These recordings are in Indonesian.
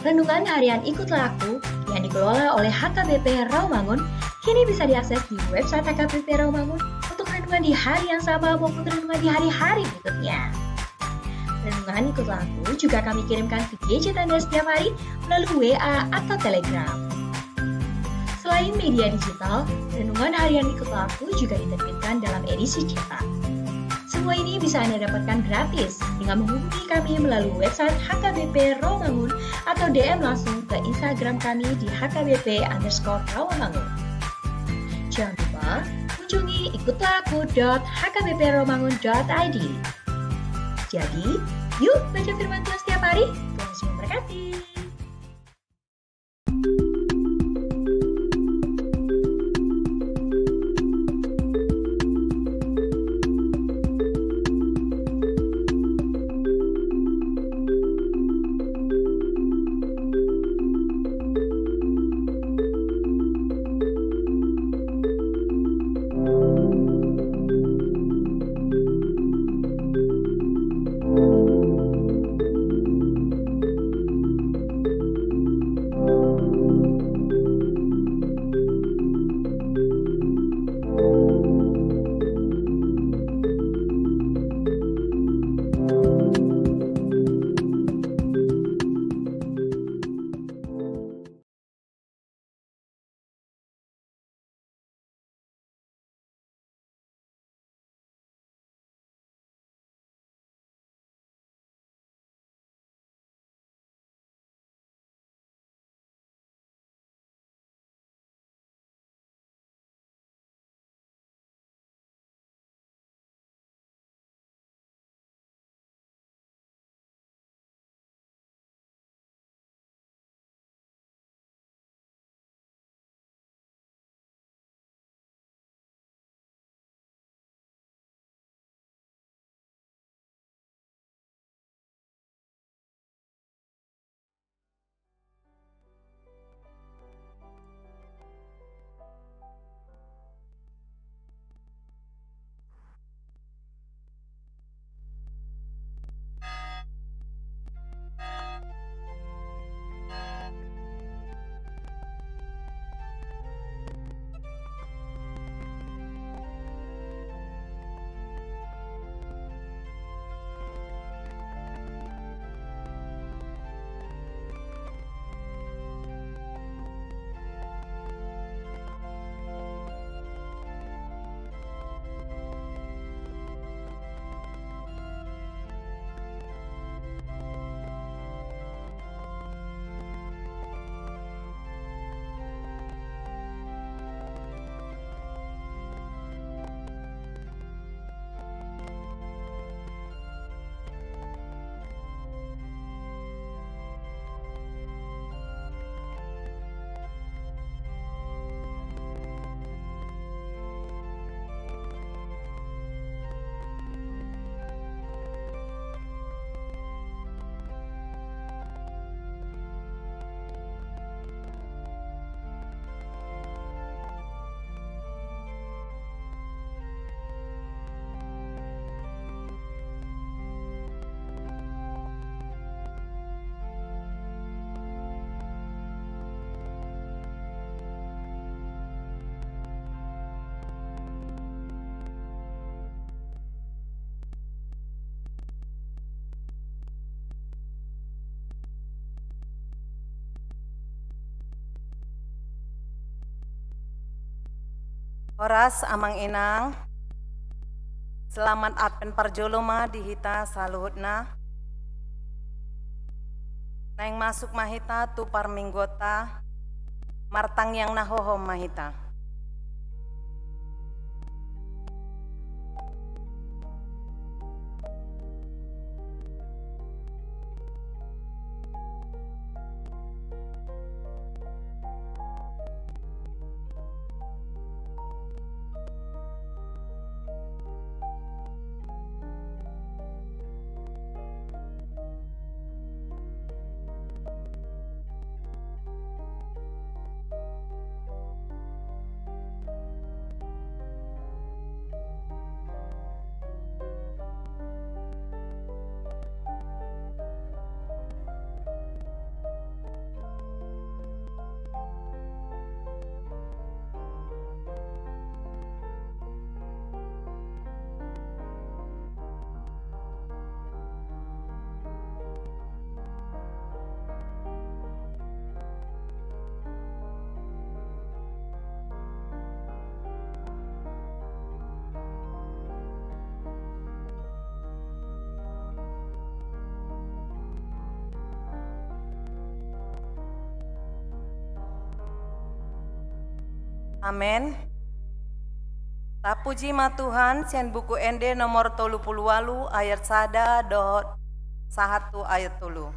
Renungan harian Ikutlah Aku yang dikelola oleh HKBP Rawamangun kini bisa diakses di website HKBP Rawamangun untuk renungan di hari yang sama maupun renungan di hari-hari berikutnya. Renungan Ikutlah Aku juga kami kirimkan ke gadget Anda setiap hari melalui WA atau Telegram. Selain media digital, renungan harian Ikutlah Aku juga diterbitkan dalam edisi cetak. Semua ini bisa Anda dapatkan gratis dengan menghubungi kami melalui website HKBP Rawamangun atau DM langsung ke Instagram kami di HKBP_Rawamangun. Jangan lupa kunjungi ikutlahku.hkbprawamangun.id. Jadi, yuk baca firman Tuhan setiap hari. Tuhan Yesus memberkati. Horas amang inang, selamat Advent parjoloma dihita saluhutna. Naing masuk mahita tu parminggota, martang yang nahohom mahita. Amin. Tapuji ma Tuhan, sian buku ende nomor 38 ayat 1 dot 1 ayat 3.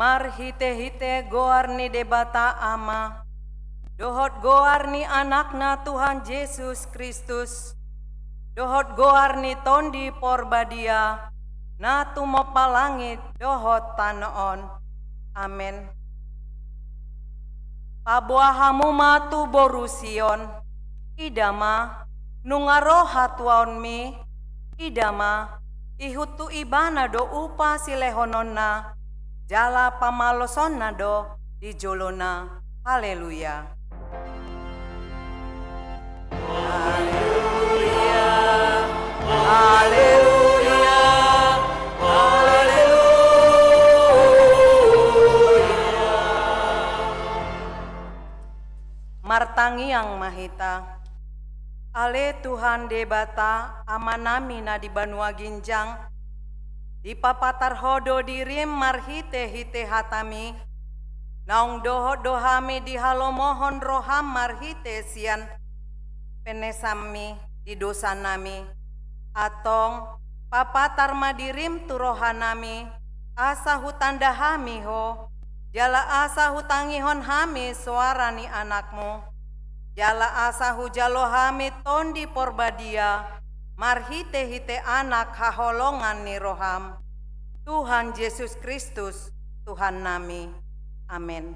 Mar hite-hite goarni debata ama, dohot goarni anakna Tuhan Yesus Kristus, dohot goarni tondi porbadia, na tumo palangit dohot tanoon. Amin. Pabuahamu matu borusion, idama nungaro hatuaonmi, idama ihutu ibana do upa silehononna, jala pamalosonna do di jolona. Haleluya. Haleluya. Haleluya. Haleluya. Martangi yang mahita. Ale Tuhan debata amanami na di Banua Ginjang, di papatar hodo dirim marhite hite hatami, naung doho dohami di halomohon roham marhite sian penesami di dosa nami, atong papatar madirim turohanami, asa hutanda hami ho, jala asa hutangihon hami suarani anakmu, jala asa hujalo hami tondi porbadia, marhite hite anak haholongan ni roham, Tuhan Yesus Kristus, Tuhan nami. Amin.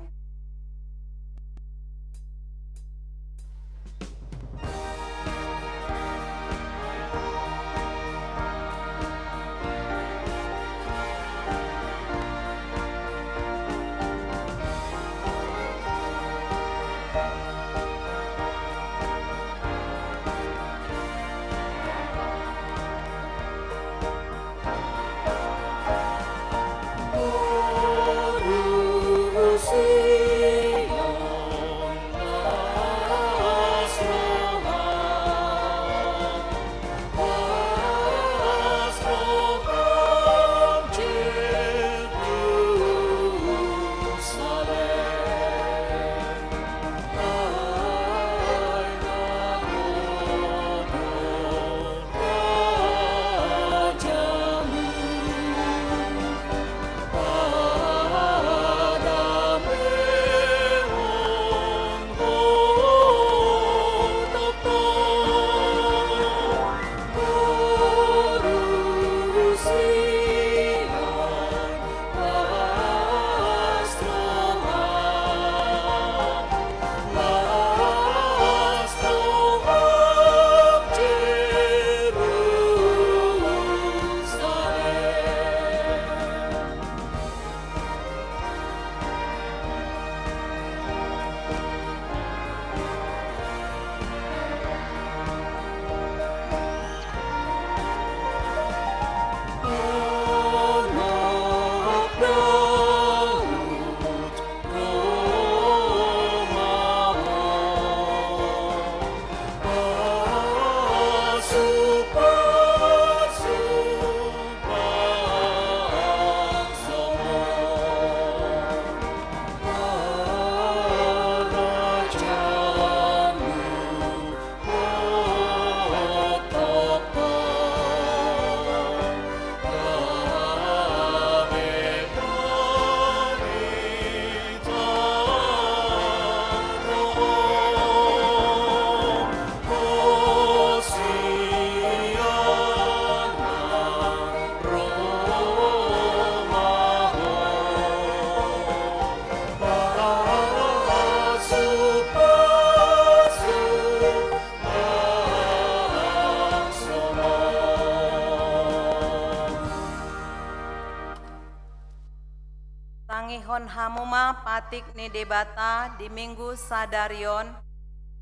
Tangihon hamuma patik ni debata di minggu sadarion,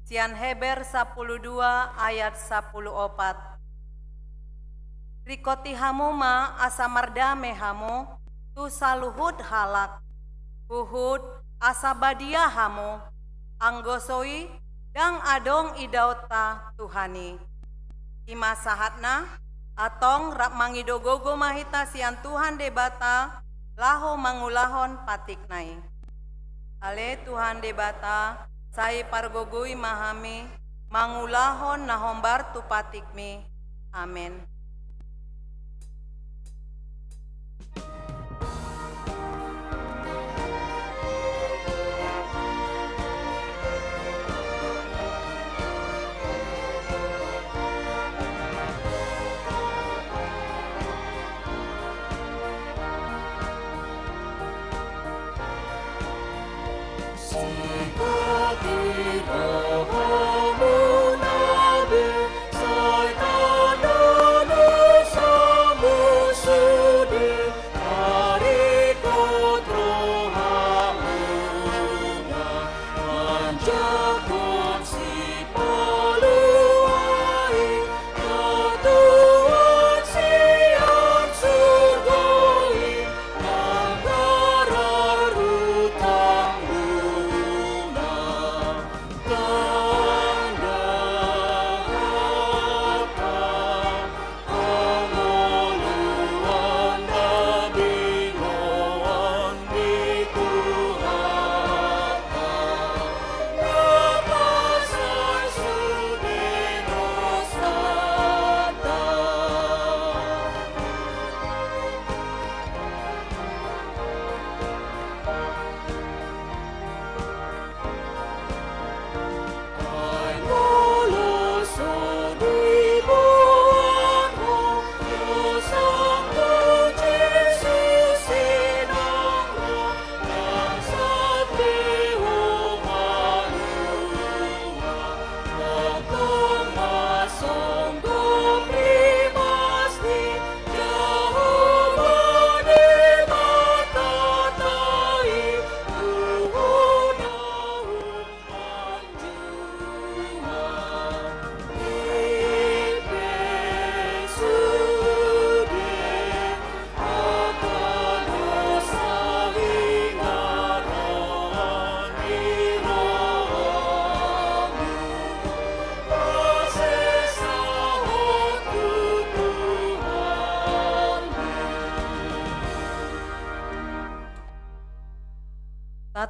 sian Heber 12 ayat 14. Rikoti hamuma asa mardame hamu, tu saluhud halak, huhud asa badia hamu, anggosoi dang adong idauta Tuhani. Ima sahatna, atong rak mangidogogo mahita sian Tuhan debata, laho mangulahon patik nai. Ale Tuhan debata, sai pargogui mahami, mangulahon nahombar tu patikmi. Amin.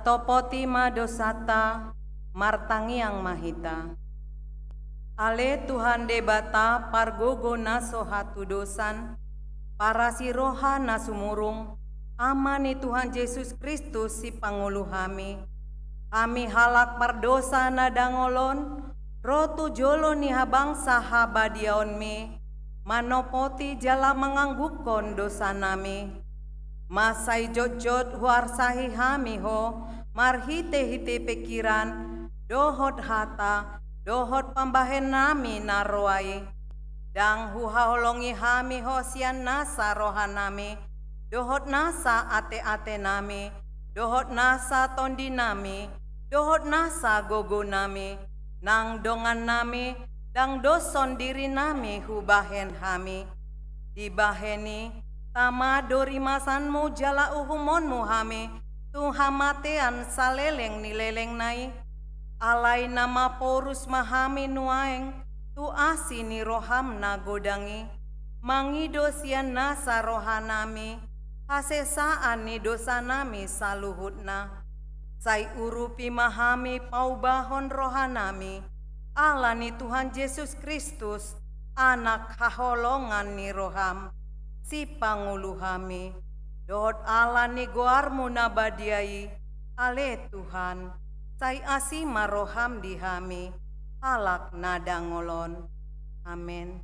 Satopoti madosata martangiang mahita. Ale Tuhan debata pargogo nasohatu dosan, para siroha nasumurung, amani Tuhan Yesus Kristus si pangulu hami. Kami halak pardosa nadangolon, rotu jolo ni habangsa habadiaon mi, manopoti jala menganggukon dosa nami. Masai jot-jot huarsahi hami ho, marhite-hite pikiran, dohot hata, dohot pambahen nami naroai. Dang huhaholongi hami ho sian nasa rohanami, dohot nasa ate-ate nami, dohot nasa tondi nami, dohot nasa gogo nami, nang dongan nami, dang doson diri nami hubahen hami. Dibaheni, tama dori masanmu jala uhumonmu hami, tuhamatean saleleng nileleng nai. Alai nama porus mahami nuaeng, tu asini roham nagodangi, mangido sian nasa rohanami, hasesaan ni dosa nami saluhutna. Sai urupi mahami paubahon rohanami, ala ni Tuhan Yesus Kristus, anak haholongan ni roham, si panguluhami, dot ala ni goarmu nabadiai, ale Tuhan, sai asima roham dihami, halak nadangolon. Amin.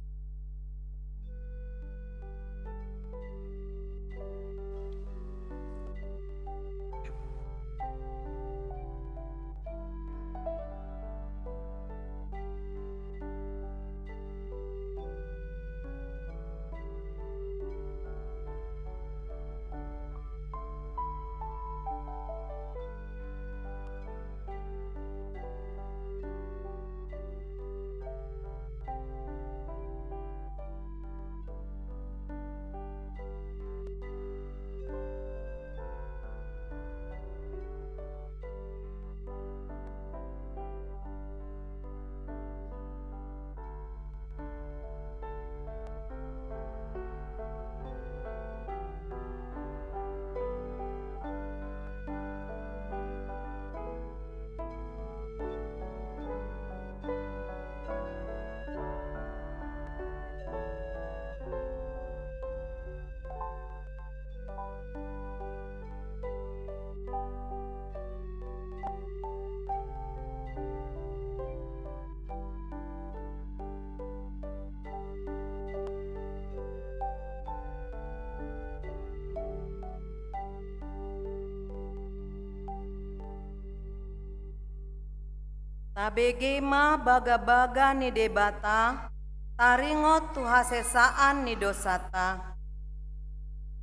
Tabege ma baga-baga ni debata, taringot tu hasesaan ni dosata.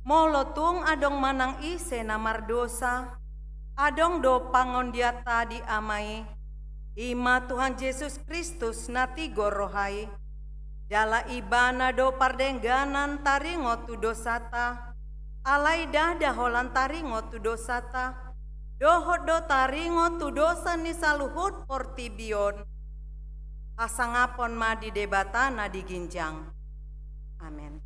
Molotung adong manang ise namar dosa, adong do pangondiata di amai, ima Tuhan Yesus Kristus natigo rohai. Jala ibana do pardengganan taringot tu dosata, alai dada holan taringot tu dosata. Dohot do taringo tu dosa ni saluhut portibion. Asangapon ma di debata na diginjang. Amin.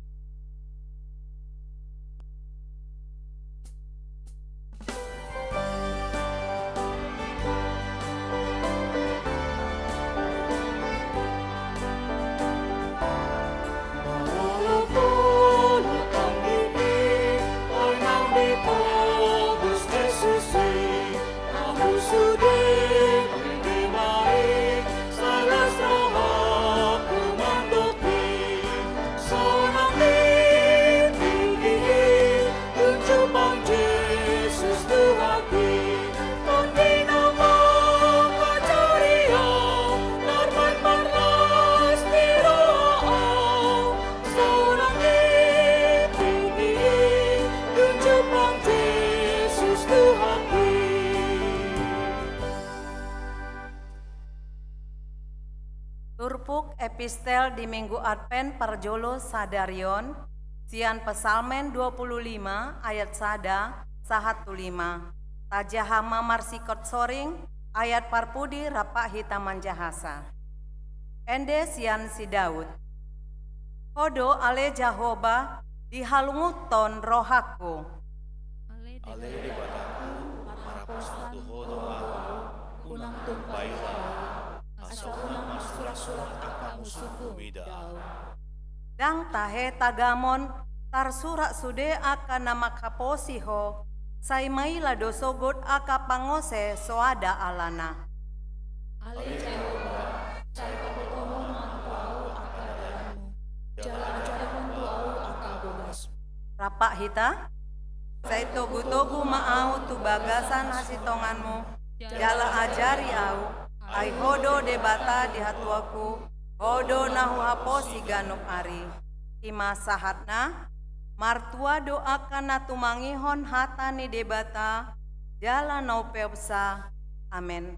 Turpuk epistel di Minggu Advent Parjolo Sadarion, sian Pesalmen 25 ayat sada sahat 5. Tajahama marsikot soring ayat parpudi rapak hitaman jahasa. Ende sian si Daud. Hodo ale Jahoba dihalunguton rohaku. Ale debataku raposan doa unang tumpay asa unang masurak-surak akamu suku midau. Dang tahe tagamon tarsurak sude aka nama kaposiho saimaila dosogot aka pangose soada alana. Ale Jehova, cai kabotomon mantu au aka dalanmu, jala ajarihon tu au aka bogasmu. Rapak hita, sai togu-togu maau tu bagasan hasitonganmu, jala ajari au, ai hodo debata di hatuaku, hodo nahu haposi ganuk ari. Ima sahatna, martua doakan natumangihon hata ni debata, jala nau peopsa. Amin.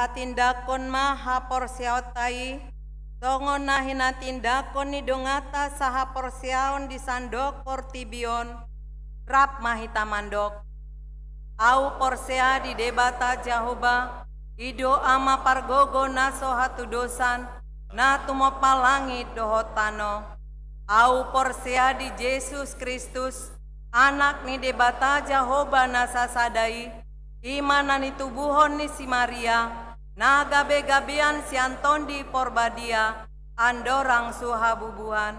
Tindakon maha porsiautai songon nahina tindakon ni dongata saha porsiaon di sandok portibion rap mahita mandok au porsea di debata Jahoba ido ama pargogo naso hatu dosan na tumo palangit dohotano au porsea di Yesus Kristus anak ni debata Jahoba nasa sadai imana ni tubuhon ni si Maria na gabe-gabean si Antondi porbadia andorang suhabubuhan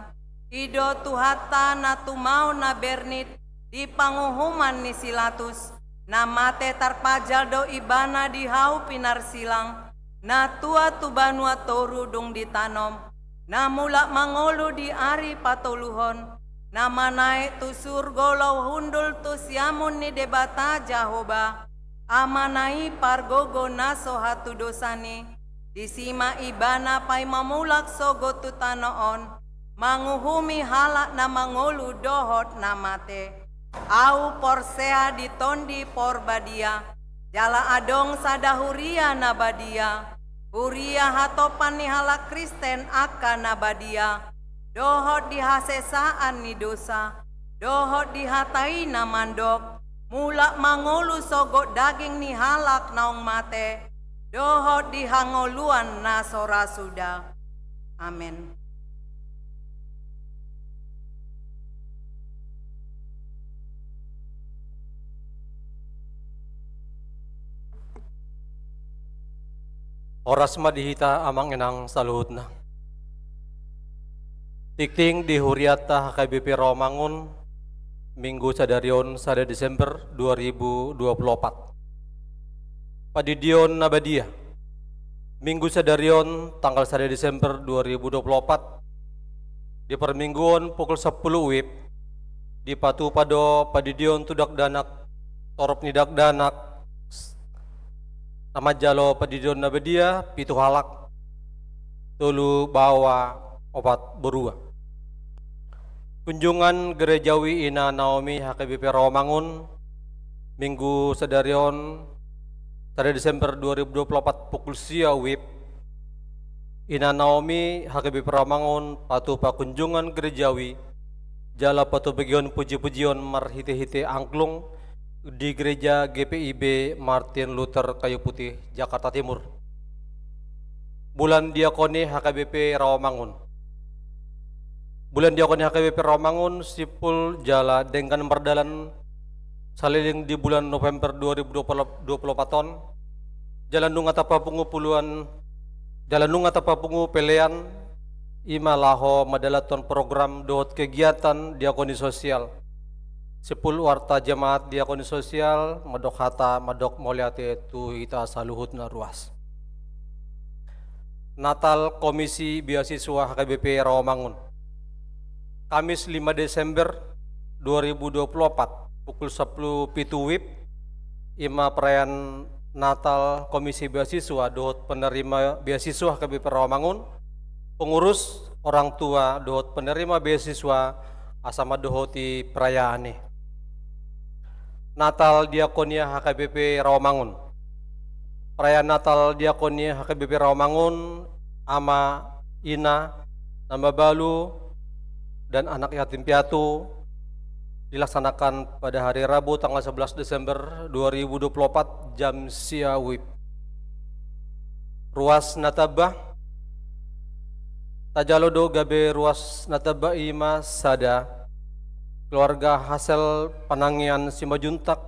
ido tuhata na tumau na bernit di panguhuman ni silatus na mate tarpajal do ibana di hau pinar silang na tua tu banua toru dong ditanom na mulak mangolu di ari patoluhon na manae tu surgolo hundul tu siamun ni debata Jahoba amanai pargogo naso hatu dosani disima ibana pai mamulak sogo tutanoon manguhumi halak na mangolu dohot namate au porsea ditondi porbadia jala adong sadahuria nabadia huria hatopan ni halak Kristen akan nabadia dohot dihasesaan ni dosa dohot dihatai namandok mulak mangolu sogot daging ni halak naung mate dohot dihangoluan nasora suda. Amin. Oras madihita amang enang saluhut na. Tikting di Huriata HKBP Rawamangun Minggu sadarion sada Desember 2024. Padidion Nabadia Minggu sadarion tanggal sada Desember 2024 di permingguan pukul 10 WIB di Patu Pado Padidion Tudak Danak Torop Nidak Danak nama jalo Padidion Nabadia pitu halak tulu bawa obat berua. Kunjungan gerejawi Ina Naomi HKBP Rawamangun Minggu Sedarion 3 Desember 2024 pukul sia WIB Ina Naomi HKBP Rawamangun patu pakunjungan gerejawi jala patu bagian puji-pujian marhite-hite angklung di gereja GPIB Martin Luther Kayu Putih Jakarta Timur. Bulan Diakoni HKBP Rawamangun. Bulan Diakoni HKBP Rawamangun sipul jala dengan berdalan saliling di bulan November 2024 ton. Jalan nunga tapapungu puluhan jalan nunga tapapungu pelean ima laho madalaton program dot kegiatan diakoni sosial. 10 warta jemaat diakoni sosial madok hata madok moliate tu ita saluhut na ruas. Natal Komisi Beasiswa HKBP Rawamangun. Kamis 5 Desember 2024 pukul 10 pitu WIB ima perayaan Natal Komisi Beasiswa dot penerima beasiswa HKBP Rawamangun, pengurus orang tua dot penerima beasiswa asama dohoti perayaan Natal Diakonia HKBP Rawamangun. Perayaan Natal Diakonia HKBP Rawamangun ama Ina, Namba Balu, dan anak yatim piatu dilaksanakan pada hari Rabu tanggal 11 Desember 2024 jam sia WIB. Ruas Natabah Tajalodo gabe ruas Natabah ima sada keluarga hasil penangian Simajuntak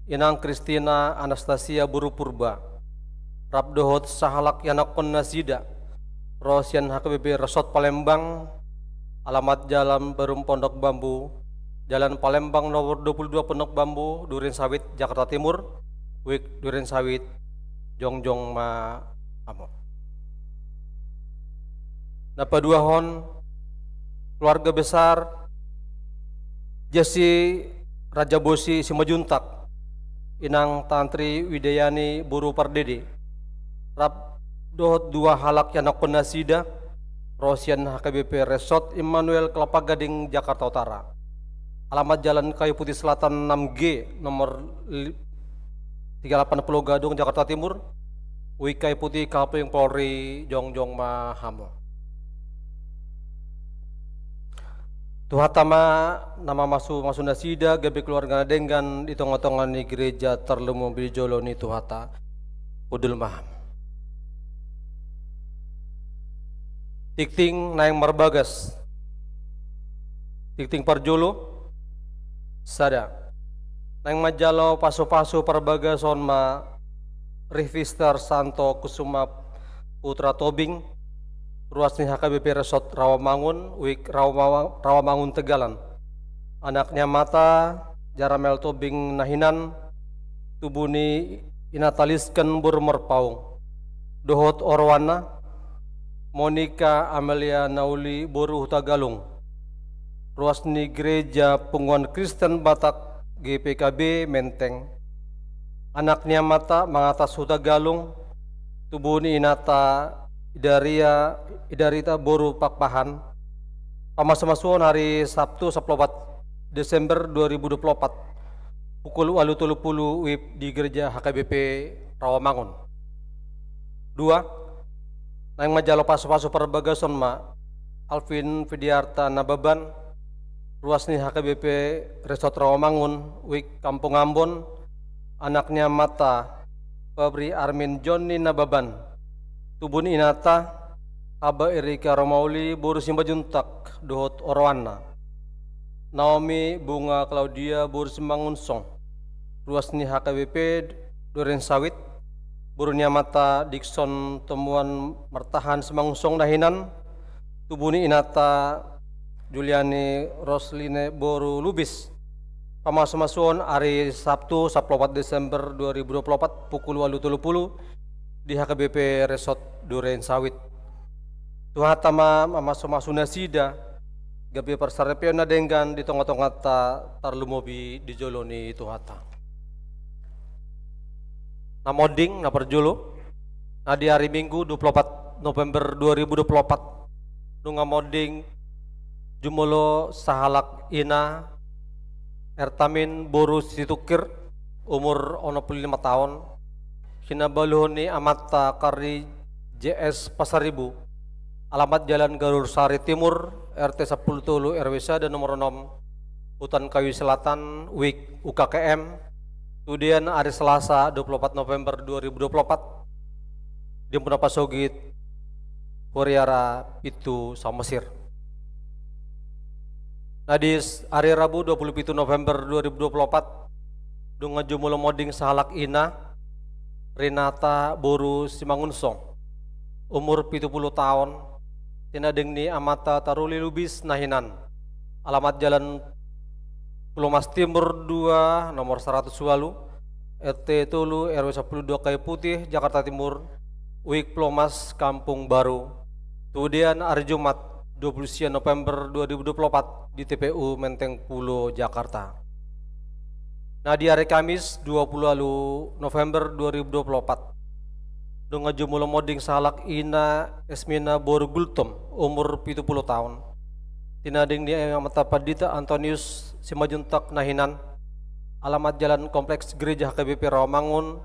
Inang Kristina Anastasia Buru Purba Rabdohot Sahalak Yanakon Nasida Rosian HKBP Resort Palembang, alamat Jalan Barum Pondok Bambu, Jalan Palembang nomor 22 Pondok Bambu, Duren Sawit, Jakarta Timur, Wik Duren Sawit, Jongjong Ma Amo. Napa dua hon keluarga besar Jesi Raja Bosi Simajuntak, Inang Tantri Widayani Buru Pardede, Rab dohot dua halak yanak penasida, Rosian HKBP Resort Immanuel Kelapa Gading Jakarta Utara. Alamat Jalan Kayu Putih Selatan 6G nomor 380 Gadung Jakarta Timur. Wik Kayu Putih Kaping Polri Jongjong Mahamo. Tuhatama nama masu nasida gabe keluarga dengan di tengah-tengah ni gereja terlemu bijolo ni tuhata udul maham. Tikting naing marbagas, tikting parjolo, sada, naing majalo paso-paso parbagason ma Revister Santo Kusuma Putra Tobing, ruas ni HKBP Resort Rawamangun, Wik Rawamangun Tegalan. Anaknya mata, Jaramel Tobing Nahinan, tubuni inataliskan burmerpaung. Dohot Orwana, Monica Amelia Nauli Boru Tagalung. Ruas ni Gereja Penguan Kristen Batak GPKB Menteng. Anaknya mata mengatas Hutagalung, tubuni inata Idarita Boru Pakpahan. Pamas-masuan hari Sabtu 14 Desember 2024 pukul 8.30 WIB di Gereja HKBP Rawamangun. 2. Nang majalo paso-paso perbagason ma Alvin Fidiarta Nababan, ruas ni HKBP Resort Rawamangun, Wik Kampung Ambon. Anaknya mata Fabri Armin Johnny Nababan, tubun inata Aba Erika Romauli Boru Simbajuntak Dohot Orwana. Naomi Bunga Claudia Boru Simbangunsong, ruas ni HKBP Duren Sawit. Burunya mata Dixon Temuan Mertahan Semangunsong Dahinan, tubuni inata Juliani Rosline Boru Lubis. Pamas-masuan hari Sabtu 14 Desember 2024 pukul 8.30 di HKBP Resort Duren Sawit. Tuhatama masu nasida gabi persarepion na denggan di tengah-tengah tarlumobi di joloni tuhata. Namoding na perjolo na di hari Minggu 24 November 2024 nunga moding Jumulo sahalak ina Ertamin boru situkir umur 65 tahun kinabaluhuni amata kari JS Pasaribu alamat Jalan Garur Sari Timur RT 10 Tulu RW dan nomor 6 Hutan Kayu Selatan WIK UKKM. Kemudian hari Selasa 24 November 2024 di Munapa Sogit Huriara Pitu Samosir. Nadis hari Rabu 27 November 2024 dengan jumlah moding sahalak ina Renata Boru Simangunsong umur 70 tahun tina dengni amata taruli lubis nahinan alamat Jalan Pulau Mas Timur 2 nomor 100 Walu RT Tulu RW 12 Kayu Putih Jakarta Timur WIK Pulau Mas Kampung Baru. Kemudian hari Jumat 20 November 2024 di TPU Menteng Pulo Jakarta. Nah di hari Kamis 20 November 2024 dengan jumlah moding sahalak ina Esmina Boru Gultom umur 70 tahun tinading di amata Padita Antonius Simajuntak Nahinan alamat Jalan Kompleks Gereja HKBP Rawamangun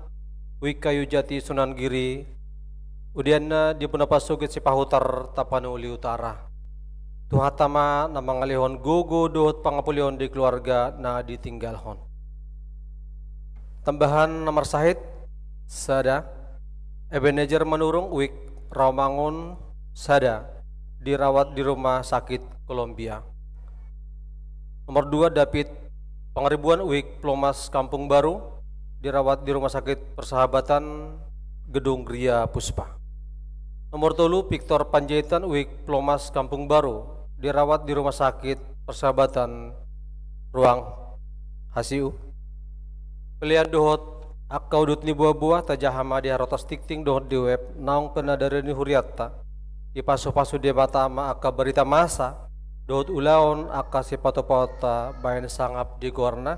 WIK Kayu Jati Sunan Giri udianna di Punapa Sugit Sipahutar Tapanuli Utara. Tuhatama na mangalihon gogo dohot pangapulion di keluarga na ditinggalhon. Tambahan nomor sahid sada Ebenezer Manurung WIK Rawamangun sada dirawat di rumah sakit Kolombia. Nomor 2 David Pangeribuan WIK Plomas Kampung Baru dirawat di rumah sakit Persahabatan Gedung Gria Puspa. Nomor 3 Victor Panjaitan WIK Plomas Kampung Baru dirawat di rumah sakit Persahabatan Ruang Hasiu. Pilihan dohot akau dut ni buah-buah tajahama di harotos tikting dohot di web naung penadarani huriatta di pasu-pasu debata ma aka berita masa dohot ulaon aka sipato-pata bayan sangap di gorna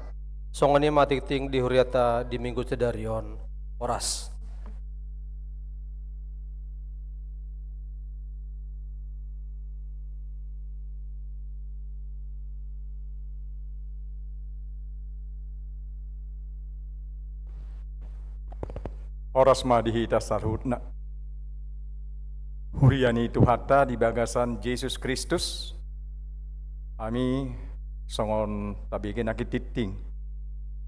songani matikting di huriatta di minggu cedarion oras. Oras madihi tasarhutna huriani tuhata di bagasan Yesus Kristus ami songon tabigin nakititing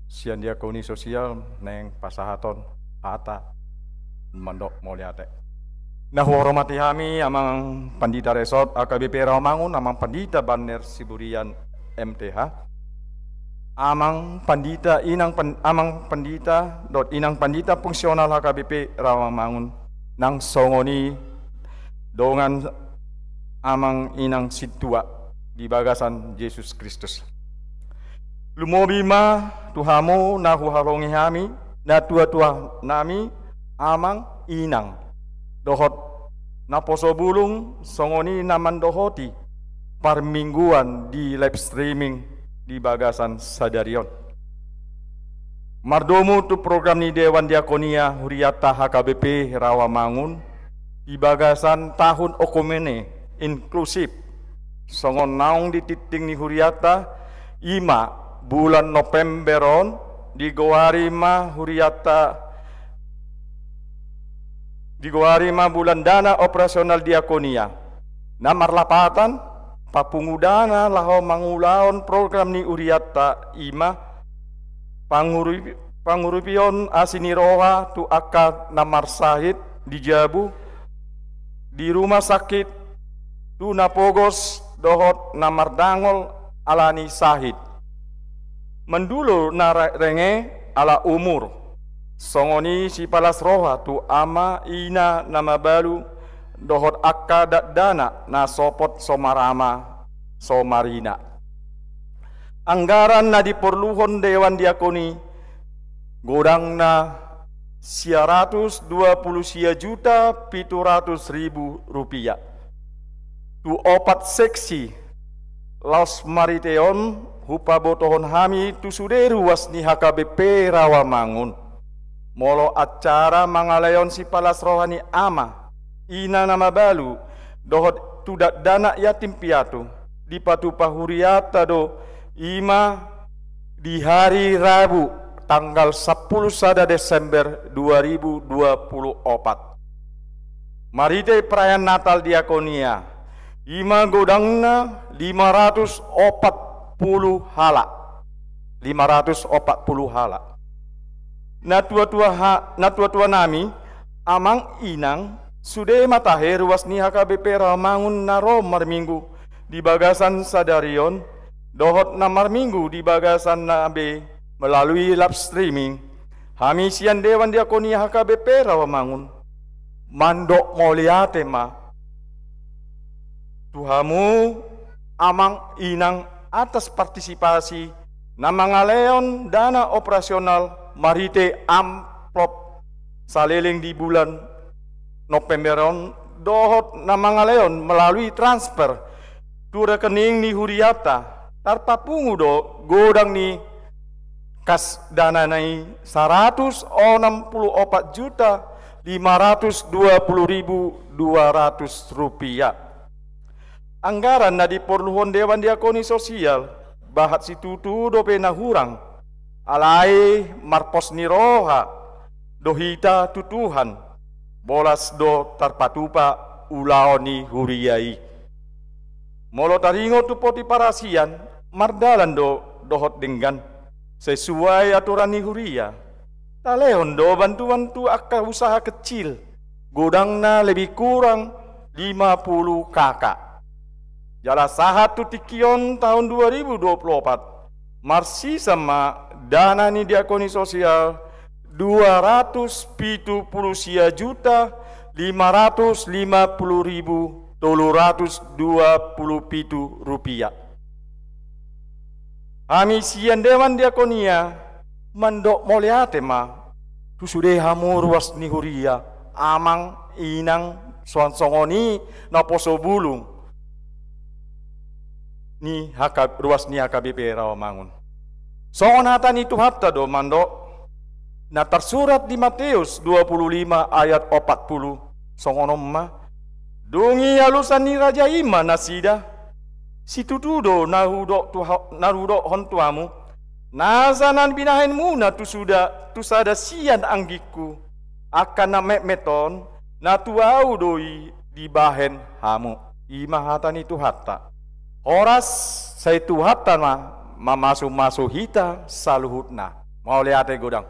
sian diakoni sosial neng pasahaton hata mandok moliate. Nah hormati kami amang pandita resort AKBP Rawamangun amang pandita Banner Siburian MTH amang pandita inang pandita fungsional HKBP Rawamangun nang songoni dongan amang inang situa di bagasan Yesus Kristus. Lumobi ma tuhamu na huhalongi hami na tua-tua nami amang inang dohot na poso bulung songoni naman dohoti parmingguan di live streaming di bagasan sadarion. Mardomu tu program ni Dewan Diakonia Huriata HKBP Rawamangun di bagasan tahun okomene inklusif songon naung di titing ni Huriata ima bulan Novemberon di Goarima Huriata di Goarima bulan dana operasional diakonia namar lapatan papungudana laho mangulaon program ni Uriata ima pangurupion asiniroha tu akad namar sahid di Jabu di rumah sakit tu napogos dohot namar dangol alani sahid mendulu narenge ala umur songoni si palas roha tu ama ina nama balu dohot akad dana na sopot somarama somarina. Anggaran na diperluhon Dewan Diakoni godang na 120 juta 700.000 rupiah. Tu opat seksi Laos Mariteon hupa botohon hami tu suderu wasni HKBP Rawamangun. Molo acara mangalayon si palas rohani ama ina nama balu dohot tudak dana yatim piatu di patupa huriata do ima di hari Rabu tanggal 10 sada Desember 2024. Marite perayaan Natal Diakonia ima godangna 540 hala. 540 hala. Na tua-tua nami amang inang sudah matahe ruas ni HKBP Rawamangun naro marminggu di bagasan sadarion dohot na marminggu di bagasan nabe melalui live streaming hamisian Dewan Diakonia HKBP Rawamangun mandok moliate ma Tuhamu amang inang atas partisipasi na mangaleon dana operasional marite amplop saliling di bulan Novemberon dohot na mangaleon melalui transfer tu rekening ni huriata tarpapungu do godang ni kas dana nai 164.520.200 rupiah. Anggaran na diperluan Dewan Diakoni Sosial bahat situtu do pena hurang alai marpos niroha dohita tutuhan bolas do tarpatupa ulaoni huriai molo taringo tu poti parasian mardalan do dohot denggan sesuai aturan ni huria talehon do bantuan tu akka usaha kecil godangna lebih kurang 50 kakak jala sahat tu tikion tahun 2024 marsi sama dana ni diakoni sosial 270.550.327 rupiah. Hamisian Dewan Diakonia mandok moliate ma tu sudah hamu ruas ni huria amang inang sonsongoni na poso bulung ni ruas ni HKBP Rawamangun. Songonatan itu hatta do mando na tersurat di Matius 25 ayat 40 songonom ma dungi alusan ni Raja Ima nasida situtudo narudo hontuamu nasanan binahenmu na tu sada sian anggiku akan na meton na tuau doi di bahen hamu ima hatan itu hatta Horas saya Tuhan mamasu-masu hita saluhutna. Mau lihat godang.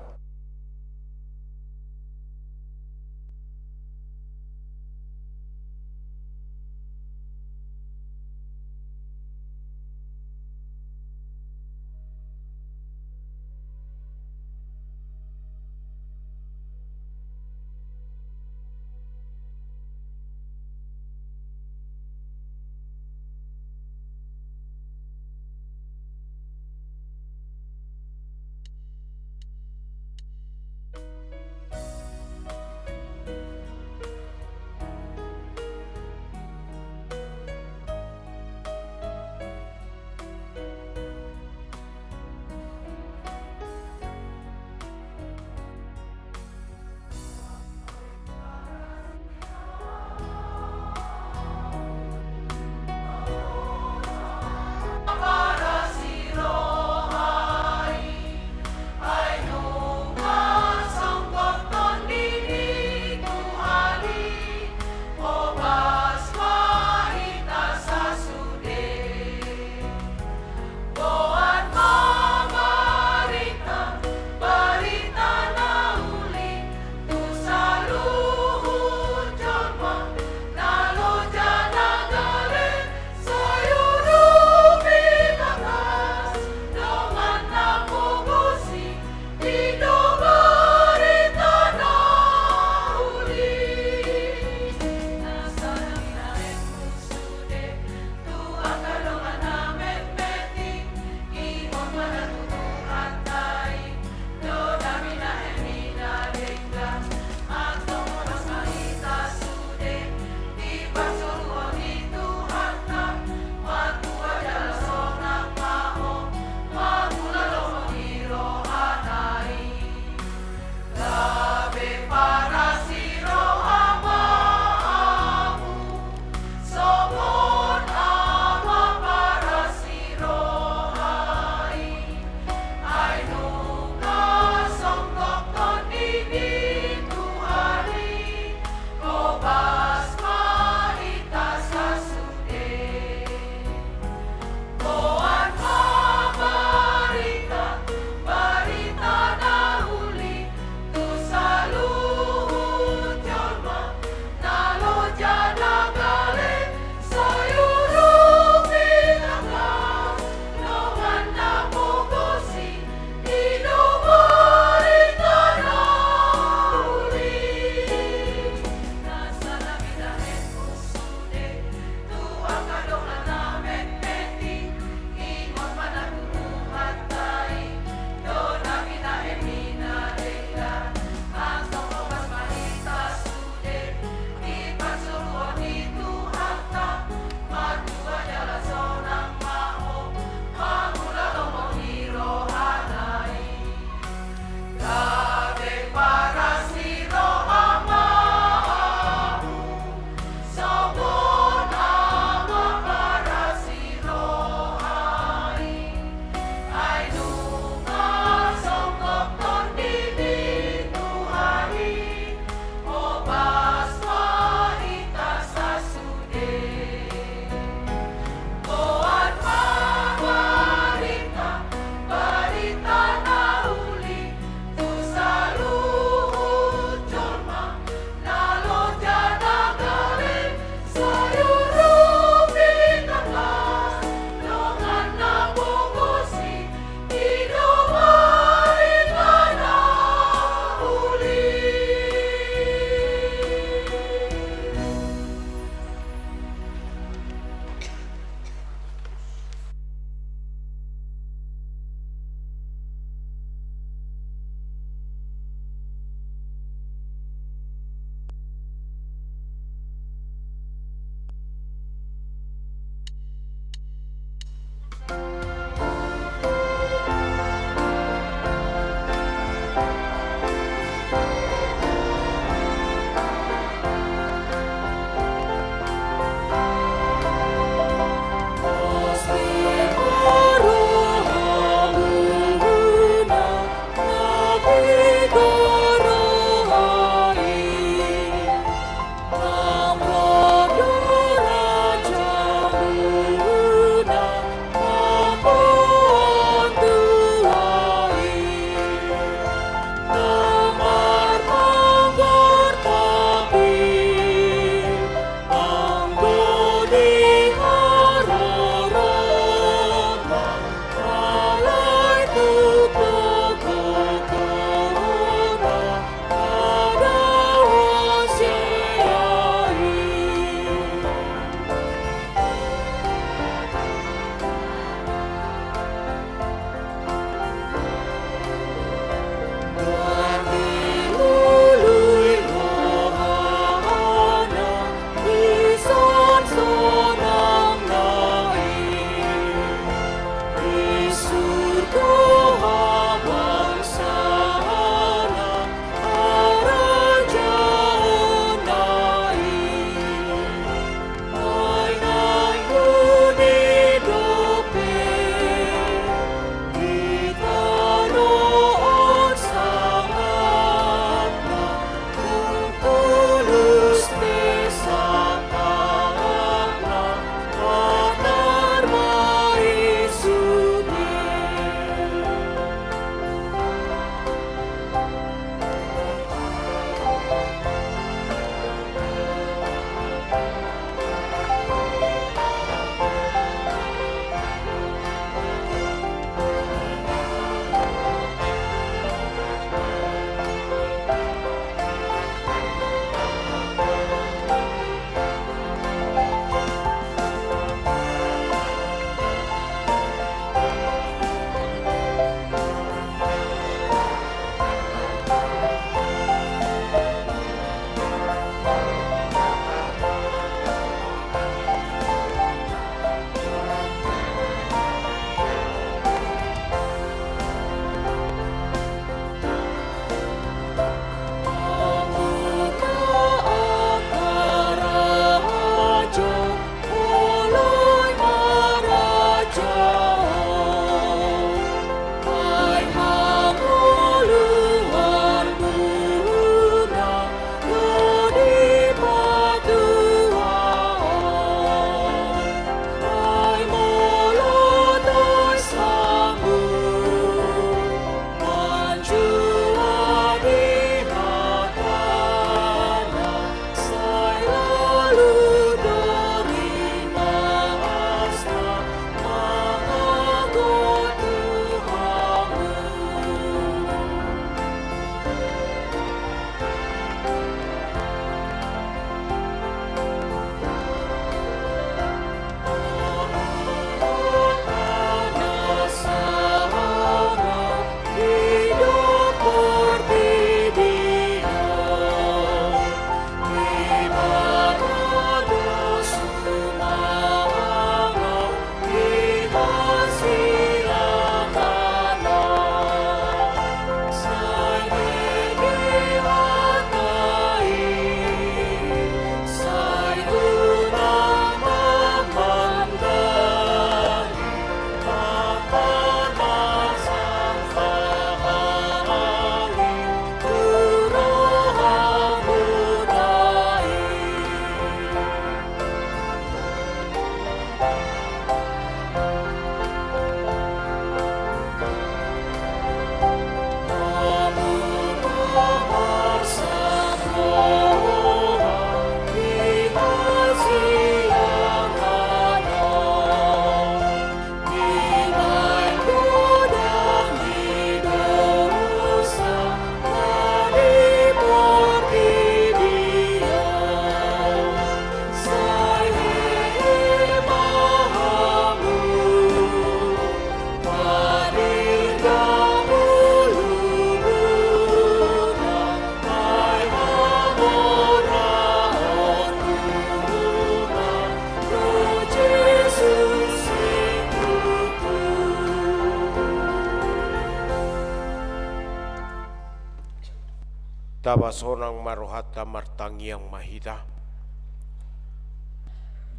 tabasonang marohata martangiang mahita.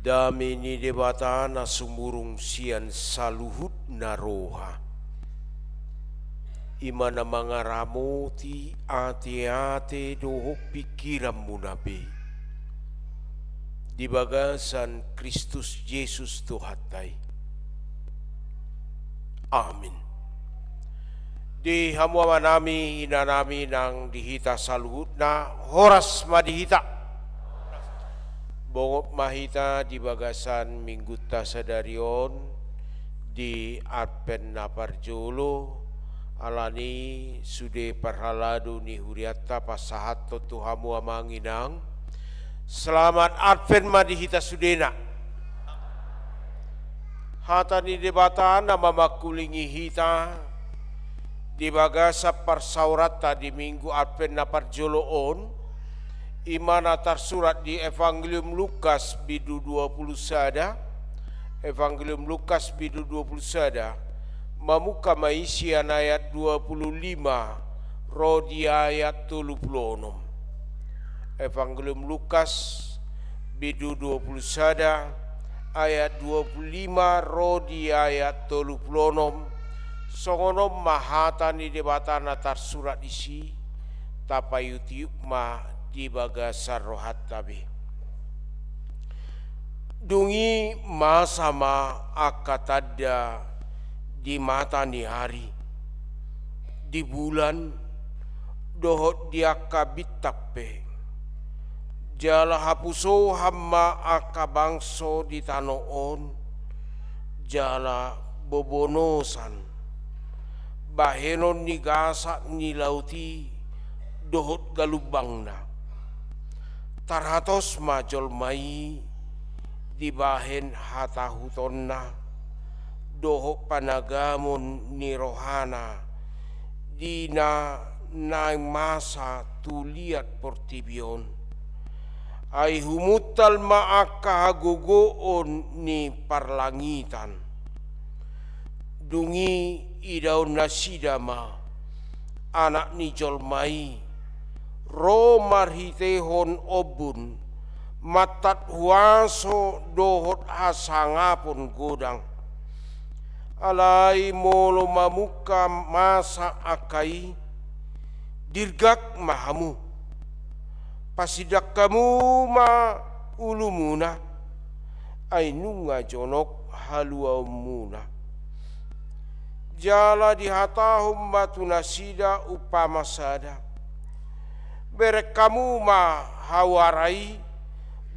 Dami ni debata na sumurung sian saluhut na roha. Ima na mga ramoti ate-ate doho pikiran mo nabi. Di bagasan Kristus Yesus Tuhatay. Amin. Di hamuama nami ina nami nang dihita saluhut na horas madihita. Bongop mahita di bagasan mingguta sadarion di Advent na parjolo alani sude parhaladu ni huriata pasahat to tuhamu amanginang. Selamat Advent madihita sudena. Hata ni debata na mamakulingi hita di bagasa parsaurata di minggu Advent na parjoloon. Imana tersurat di Evangelium Lukas bidu 20 sada. Evangelium Lukas bidu 20 sada. Mamuka maisian ayat 25 rodi ayat 36. Evangelium Lukas bidu 20 sada ayat 25 rodi ayat 36. Songonom mahata ni debatana tersurat isi tapayutiuk ma di bagasar rohat tabi. Dungi masama akatada di mata ni hari, di bulan dohot dia kabitape. Jala hapuso hamma akabangso di tanoon, jala bobonosan, bahenon ni gasak ni lauti dohot galubangna. Tarhatos majol mai dibahen hatahutonna doho panagamun ni rohana dina naing masa tuliat portibion ay humutal maakahagugoon ni parlangitan dungi idaw nasidama anak ni jolmai ro marhitehon obun matat huaso dohot hasangapon godang alai molo mamuka masa akai dirgak mahamu pasidak kamu ma ulumuna ainunga jonok haluaumuna jala dihatahum matunasida upama sada berek kamu ma hawarai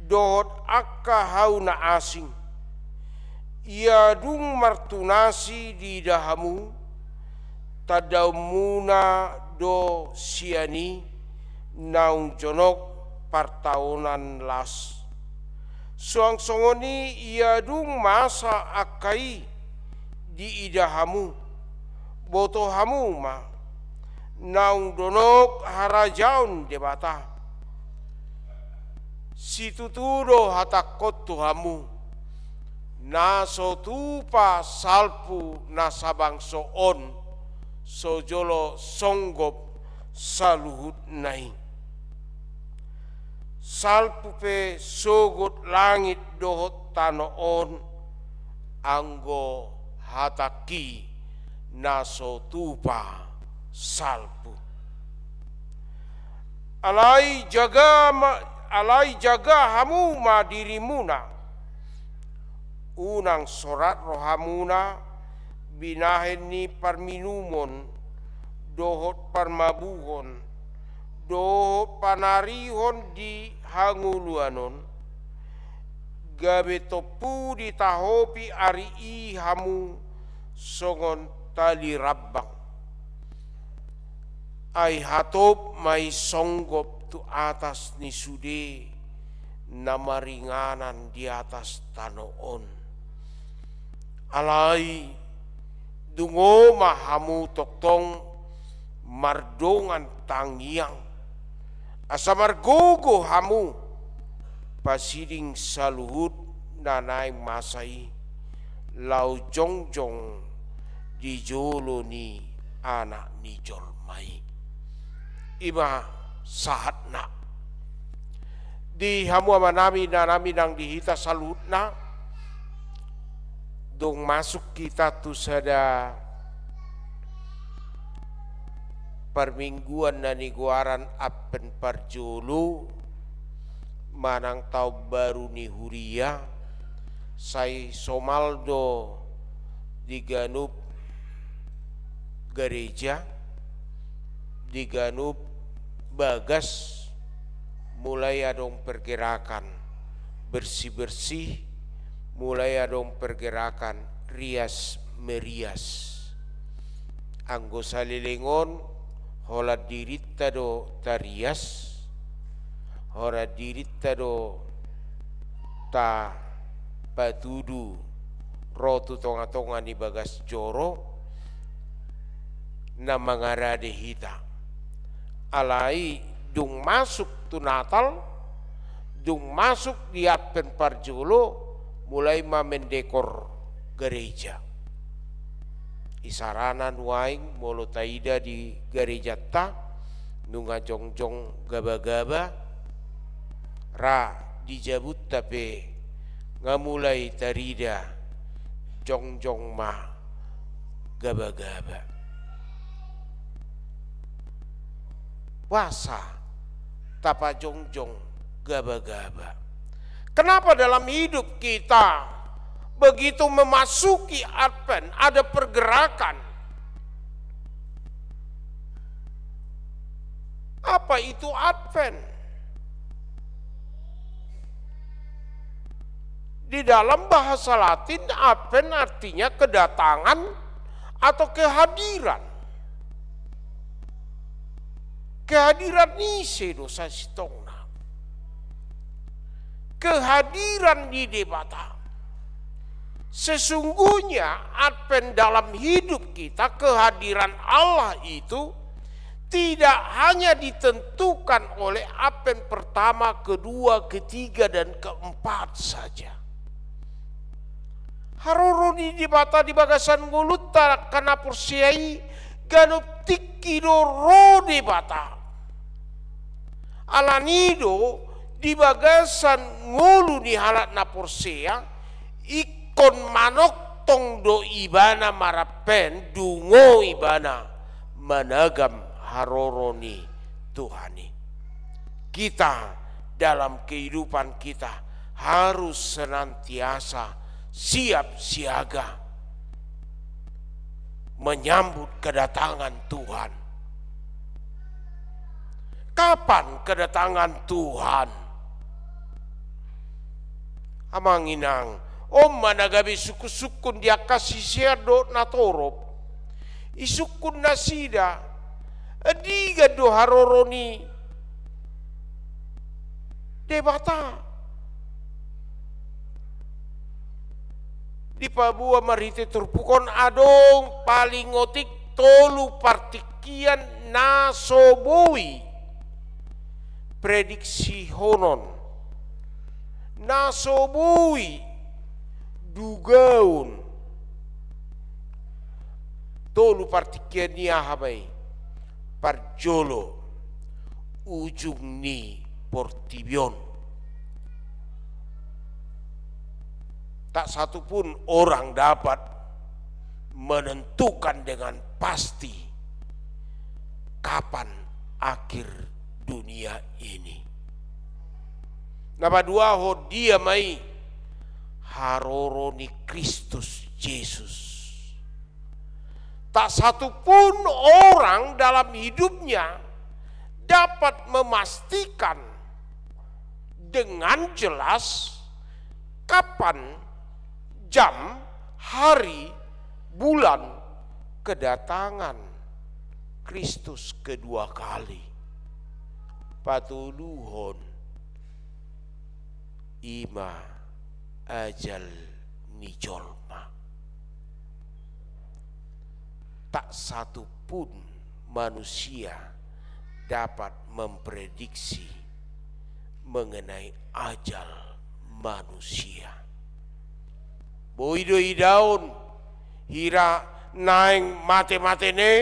dohot akka hauna asing ia dung martunasi di dahamu tadaumuna do siani naung jonok partaunan las suang songoni ia dung masa akai di idahamu botohamu ma naung donok harajaun debata situtudo hatakot tuhamu naso tupa salpu nasabang soon sojolo songgop saluhut nai salpu pe sogot langit dohot tanoon anggo hataki naso tupa salpu alai jaga hamu ma dirimuna unang sorat rohamuna binahen ni parminumon dohot parmabuhon dohot panarihon di hanguluanon gabe topu di tahopi ari i hamu songon tali rabbang ai hatop mai songgop tu atas ni sude namaringanan di atas tanoon alai dungo mahamu toktong mardongan tangiang asa margogo hamu pasiding saluhut nanay masai lau jongjong di jolo ni anak ni jolmai ima sahatna. Di hamua manami nang dihita salutna, dong masuk kita tu sada permingguan na niguaran apen parjolo manang tau baru ni huria sai somaldo di ganup gereja di ganup bagas mulai adong pergerakan bersih-bersih, mulai adong pergerakan rias merias. Anggo salilingon hola dirita do tarias, hola dirita do ta patudu rotu tonga-tonga ni bagas joro na mangarade hita. Alai dung masuk tu Natal, dung masuk di Advent Parjolo, mulai mendekor gereja. Isaranan waing molo taida di gereja ta, nunga jongjong gaba-gaba, ra dijabut tapi ngamulai tarida jongjong ma gaba-gaba. Wasa tapa jongjong gaba-gaba. Kenapa dalam hidup kita begitu memasuki Advent ada pergerakan? Apa itu Advent? Di dalam bahasa Latin Advent artinya kedatangan atau kehadiran. Kehadiran nise dosa sitongna. Kehadiran di debata. Sesungguhnya Advent dalam hidup kita, kehadiran Allah itu tidak hanya ditentukan oleh Advent pertama, kedua, ketiga, dan keempat saja. Haroroni debata di bagasan nguluta kana porsiai ganup tikido ro debata. Alanido di bagasan ngulu ni halat na porsea ikon manok tong do ibana marapen dungo ibana managam haroroni Tuhani. Kita dalam kehidupan kita harus senantiasa siap siaga menyambut kedatangan Tuhan. Kapan kedatangan Tuhan? Amanginang om managabi suku-sukun dia kasih siado natorop isukun nasida adiga do haroroni debata di Papua marite turpukon adong paling ngotik tolu partikian nasobui prediksi honon nasobui dugaun tolu partikian niya habay parjolo ujung ni Portibion. Tak satu pun orang dapat menentukan dengan pasti kapan akhir dunia ini. Napa dua ho dia mai haroroni Kristus Yesus. Tak satu pun orang dalam hidupnya dapat memastikan dengan jelas kapan jam, hari, bulan kedatangan Kristus kedua kali. Patuluhon ima ajal nijolma. Tak satu pun manusia dapat memprediksi mengenai ajal manusia. Boido daun hira naeng mate-mate ne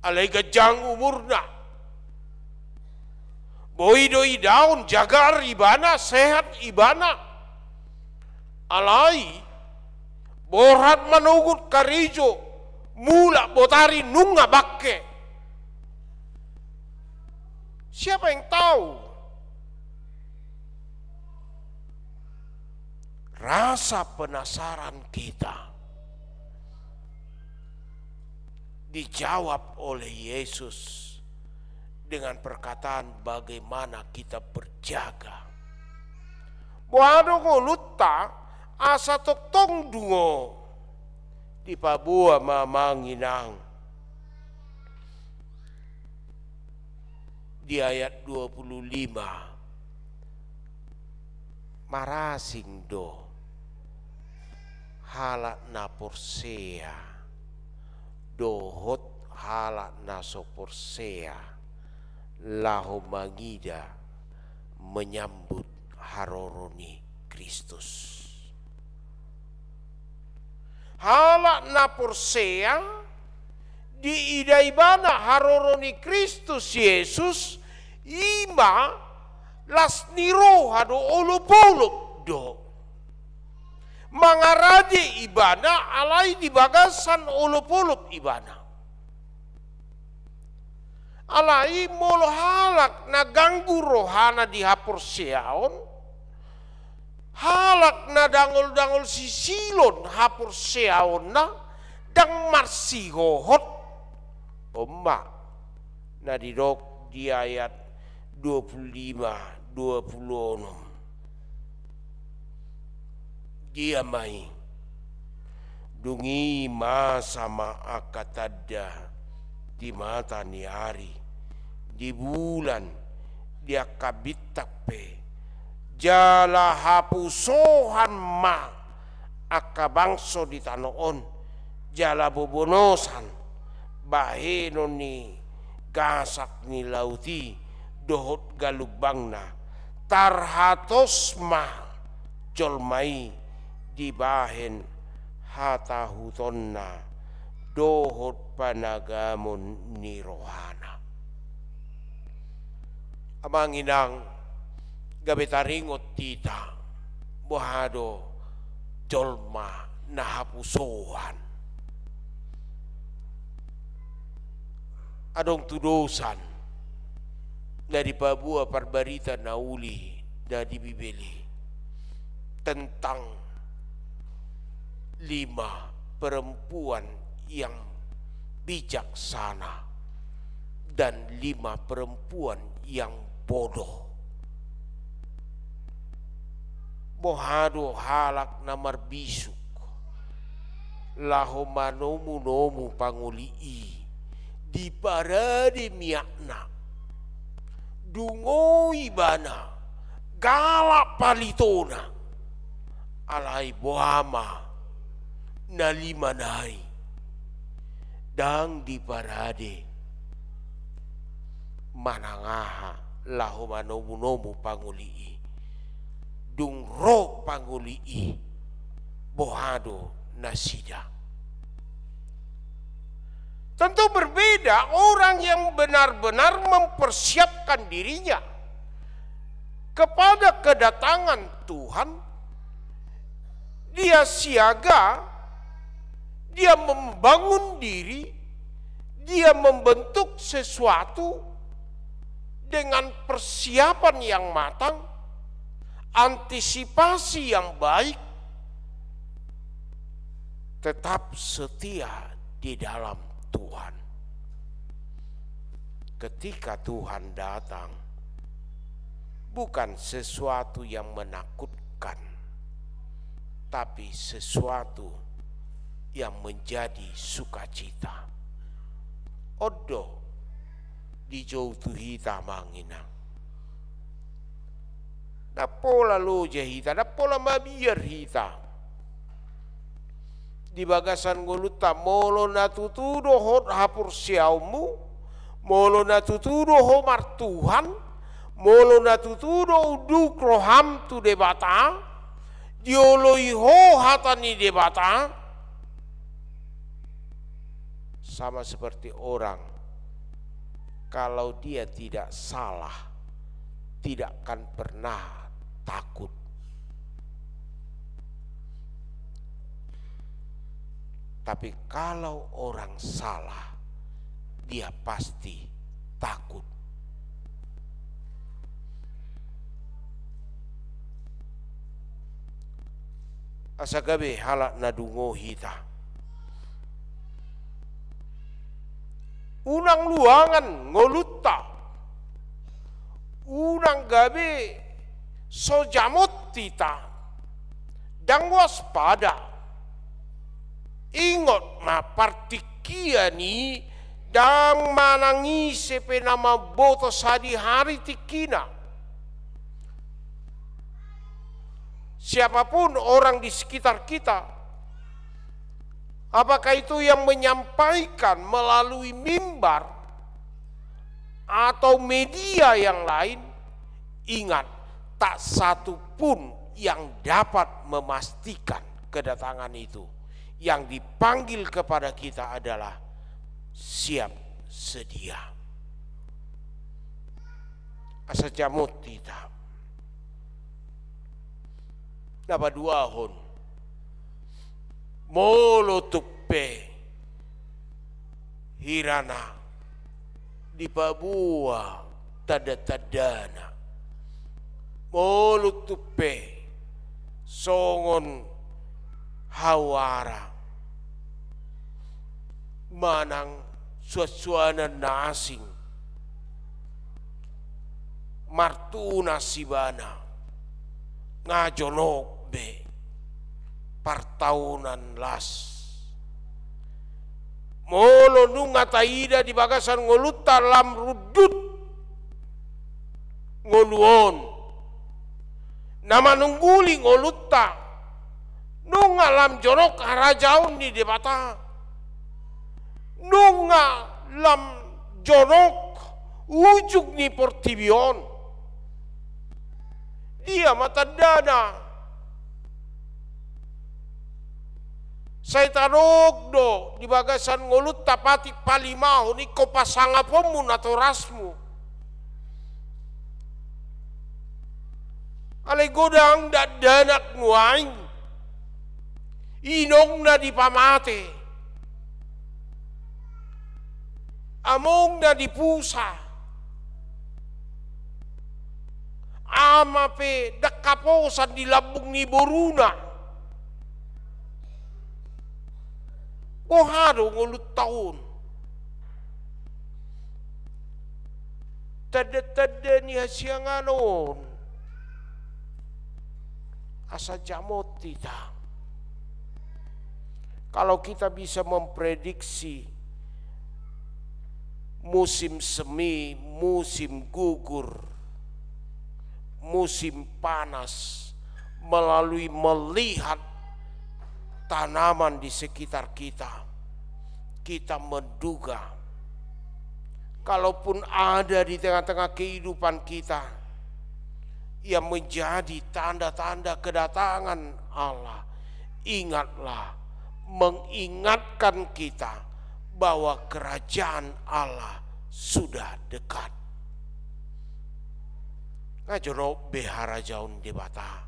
alai gajang umurna Boidoi daun jagar ibana sehat ibana. Alai borat manugut karijo mula botari nunga bakke. Siapa yang tahu? Rasa penasaran kita dijawab oleh Yesus dengan perkataan bagaimana kita berjaga. Boado ngolutta asa toktong dungo di Papua mamanginang. Di ayat 25 marasing do halak na porsea dohot halak na soporsea lahu mangida menyambut haroroni Kristus. Halak na porsea di idaibana haroroni Kristus Yesus ima las niroha do olupulup do mangaradi ibana alai di bagasan olupulup ibana alai molo halak na ganggu rohana di hapur seaon halak na dangol-dangol sisilon hapur seaon na dang marsi hohot omma na didok di ayat 25-26 dia mai dungi sama akatada di mata ni hari di bulan dia kabitape jala hapusohan ma akabangso di tanoon jala bobonosan baheno ni gasak ni lauti dohot galubangna tarhatos ma jolmai di bahen hata hutonna dohot panagamun ni rohana. Amanginang gabetaringot tita bohado jolma nahapusohan. Adong tudosan dari Papua Parbarita nauli dari Bibeli tentang 5 perempuan yang bijaksana dan 5 perempuan yang bodoh. Bohado halak namar bisuk laho manomu-nomu pangulii di parade miakna dungo ibana galak palitona alai bohama na 5 nai dang di parade manangaha laho manomu-nomu pangulii dung ro pangulii bohado nasida. Tentu berbeda orang yang benar-benar mempersiapkan dirinya kepada kedatangan Tuhan. Dia siaga, dia membangun diri, dia membentuk sesuatu dengan persiapan yang matang, antisipasi yang baik, tetap setia di dalam Tuhan. Ketika Tuhan datang, bukan sesuatu yang menakutkan, tapi sesuatu yang menjadi sukacita. Odo di jauh hita mangina. Na pola loja hita, na pola mabiar hita. Di bagasan goluta molo natutudo hot hapur siaumu, molo natutudo homar Tuhan, molo natutudo uduk roham tu debata, dioloi ho hatani debata, sama seperti orang kalau dia tidak salah tidak akan pernah takut. Tapi kalau orang salah, dia pasti takut. Asagabe halak nadungo hita. Unang luangan ngolutta. Unang gabe sojamot tita. Dan waspada. Ingot ma partikia ni dang manangise pe nama boto sadi hari tikina. Siapapun orang di sekitar kita, apakah itu yang menyampaikan melalui mimbar atau media yang lain, ingat, tak satu pun yang dapat memastikan kedatangan itu. Yang dipanggil kepada kita adalah siap sedia. Asa jamut kita. Napa dua hon. Molo tuppe hirana di Papua tada-tadana. Molo tuppe songon hawara. Manang suasana nasing martuna sibana ngajonok be partaunan las molo nunga taida di bagasan ngoluta lam rudut ngoluon nama nungguli ngoluta nunga lam jonok harajaun di debata nunga lam jonok ujuk ni portibion dia mata dana saya tarok do di bagasan ngolut tapati palimau ni ko pasanga pomun atau rasmu alai godang dak danak nguaing inong na di pamate among na di pusa ama pe dakaposan di labung ni boruna haro ngulut tahun tada ni hasianganon asa jamot kita. Kalau kita bisa memprediksi musim semi, musim gugur, musim panas melalui melihat tanaman di sekitar kita, kita menduga kalaupun ada di tengah-tengah kehidupan kita yang menjadi tanda-tanda kedatangan Allah, ingatlah, mengingatkan kita bahwa kerajaan Allah sudah dekat. Ngajoro behara jaun di bata.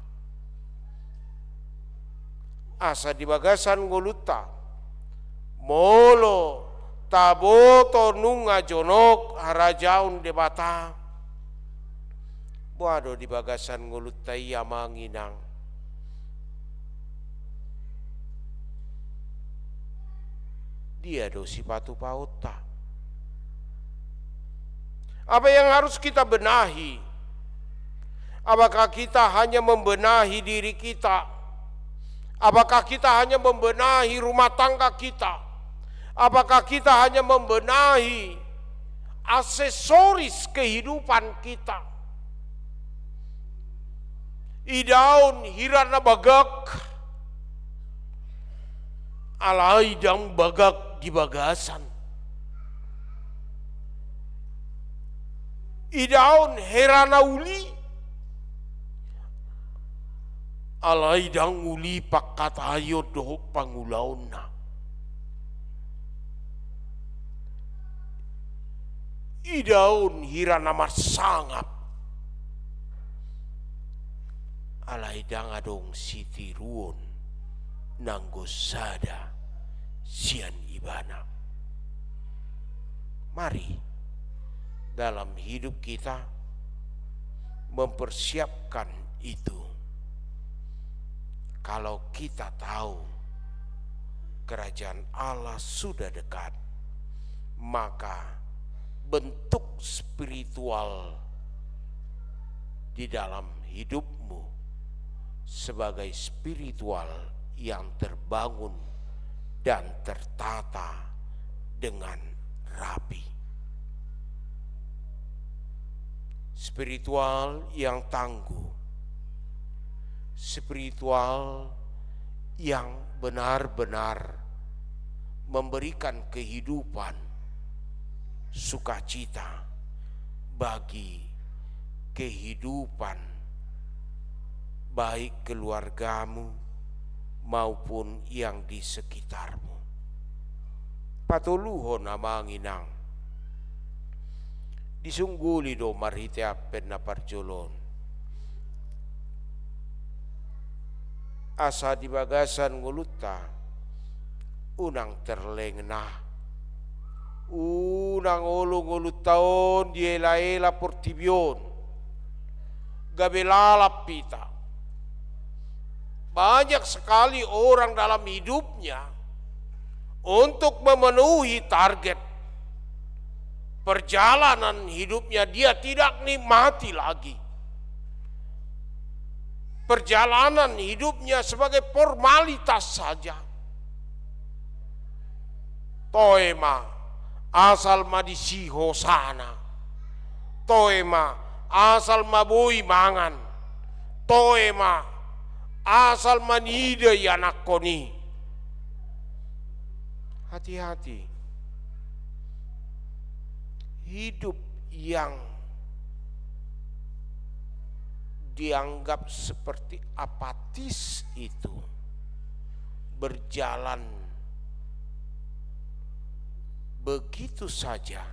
Asa di bagasan ngoluta. Molo taboto nunga jonok harajaun di bata. Wado di bagasan ngoluta ia manginang. Dia do si patu pauta. Apa yang harus kita benahi? Apakah kita hanya membenahi diri kita? Apakah kita hanya membenahi rumah tangga kita? Apakah kita hanya membenahi aksesoris kehidupan kita? Idaun hirana bagak, alai dang bagak di bagasan. Idaun herana uli, alai dang uli pakat ayo doh pangulauna. Idaun hirana marsangap, alai dangadong sitiruon nanggosada sian ibana. Mari dalam hidup kita mempersiapkan itu. Kalau kita tahu kerajaan Allah sudah dekat, maka bentuk spiritual di dalam hidupmu sebagai spiritual yang terbangun dan tertata dengan rapi. Spiritual yang tangguh, spiritual yang benar-benar memberikan kehidupan, sukacita bagi kehidupan baik keluargamu maupun yang di sekitarmu. Patuluhon amanginang disungguli do marhite apen na parjolon. Asa di bagasan nguluta unang terlengna, unang ulung ulut taon di ela-ela portibion gabelalap pita. Banyak sekali orang dalam hidupnya untuk memenuhi target perjalanan hidupnya, dia tidak nikmati lagi perjalanan hidupnya sebagai formalitas saja. Toema asal madisiho sana, toema asal mabui mangan, toema asal manide yanak koni. Hati-hati, hidup yang dianggap seperti apatis itu berjalan begitu saja,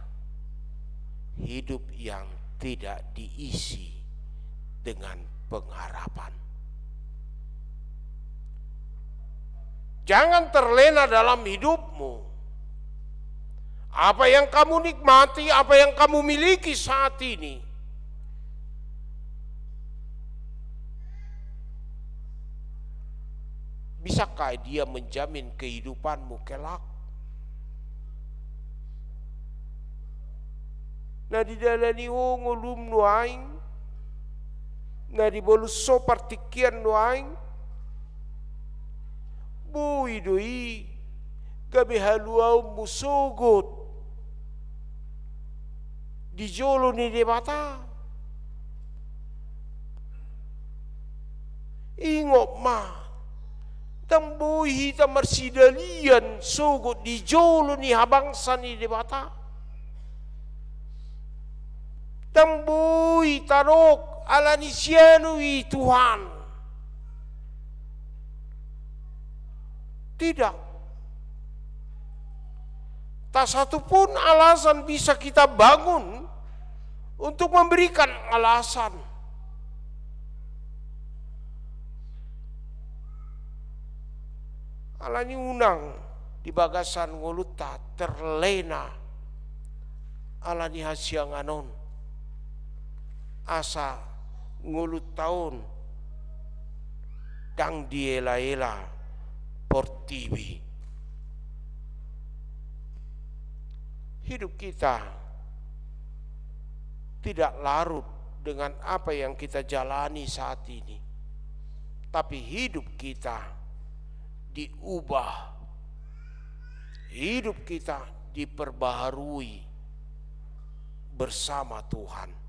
hidup yang tidak diisi dengan pengharapan. Jangan terlena dalam hidupmu. Apa yang kamu nikmati, apa yang kamu miliki saat ini, bisakah dia menjamin kehidupanmu kelak? Na di dalani ho ngulum no aing, na di bolus so partikian no aing, bui doi gabe haluau musogot di jolo ni debata. Ingop ma tambui hita marsidalian sogot di jolo ni habangsa ni debata. Tambui tarok ala ni sianui Tuhan. Tidak. Tak satu pun alasan bisa kita bangun untuk memberikan alasan. Alani unang di bagasan nguluta terlena alani hasiang anon asa ngulut tahun dang diela-ela portibi. Hidup kita tidak larut dengan apa yang kita jalani saat ini, tapi hidup kita diubah, hidup kita diperbaharui bersama Tuhan.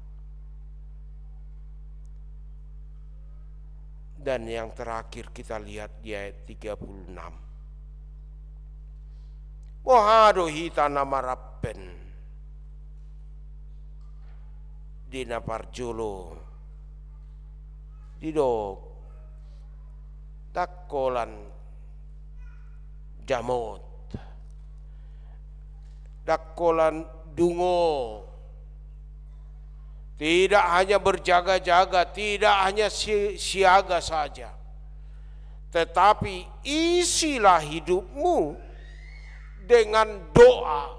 Dan yang terakhir kita lihat di ayat 36. Wahado hita namarapen dina parjolo didok dakolan jamot dakolan dungo Tidak hanya berjaga-jaga, tidak hanya siaga saja. Tetapi isilah hidupmu dengan doa.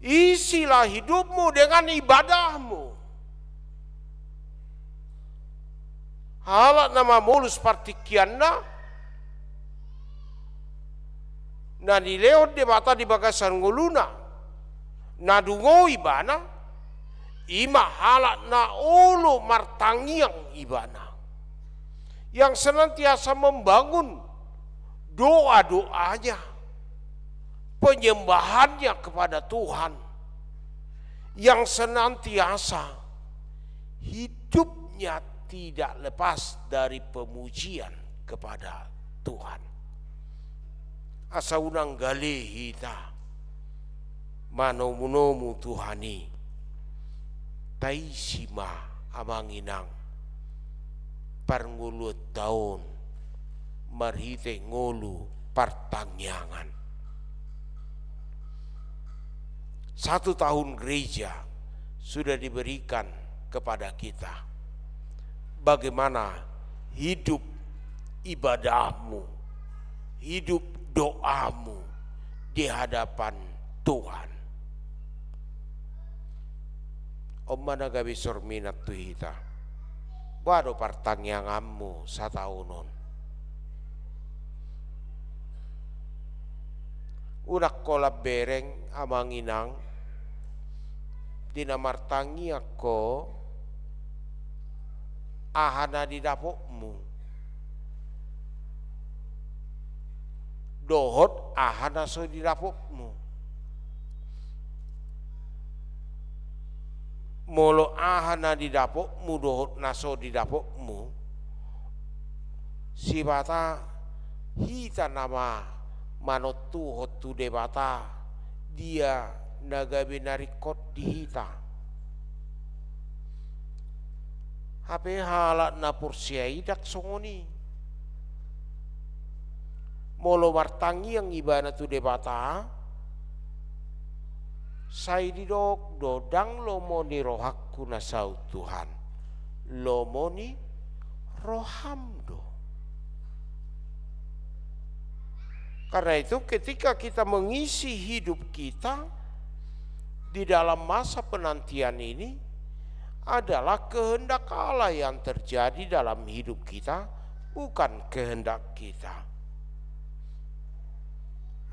Isilah hidupmu dengan ibadahmu. Halat nama mulus partikianna. Na dileot de bata di bagasan nguluna. Na dungo ibana. Ima halat na ulu martangiang ibana. Yang senantiasa membangun doa-doanya, penyembahannya kepada Tuhan, yang senantiasa hidupnya tidak lepas dari pemujian kepada Tuhan. Asa unang gali hita manomu Tuhani taisima amanginang parngulu tahun marhite ngulu partangyangan. 1 tahun gereja sudah diberikan kepada kita. Bagaimana hidup ibadahmu, hidup doamu di hadapan Tuhan. Om mana gabi sorminat tu hita. Wado partangyanganmu sataunon. Unak kolab bereng amanginang dinamartangi ako ahana di dapokmu. Dohot ahana so di dapokmu. Molo ahana di dapokmu dohot naso di dapokmu. Si bata hita nama manotu hotu debata dia nagabe narikot di hita. Hape halat na pursiai dak songoni. Molo martangi yang ibana tu debata. Sai didok dodang lomoni rohakku nasau Tuhan. Lomoni rohamdo. Karena itu ketika kita mengisi hidup kita di dalam masa penantian ini adalah kehendak Allah yang terjadi dalam hidup kita, bukan kehendak kita.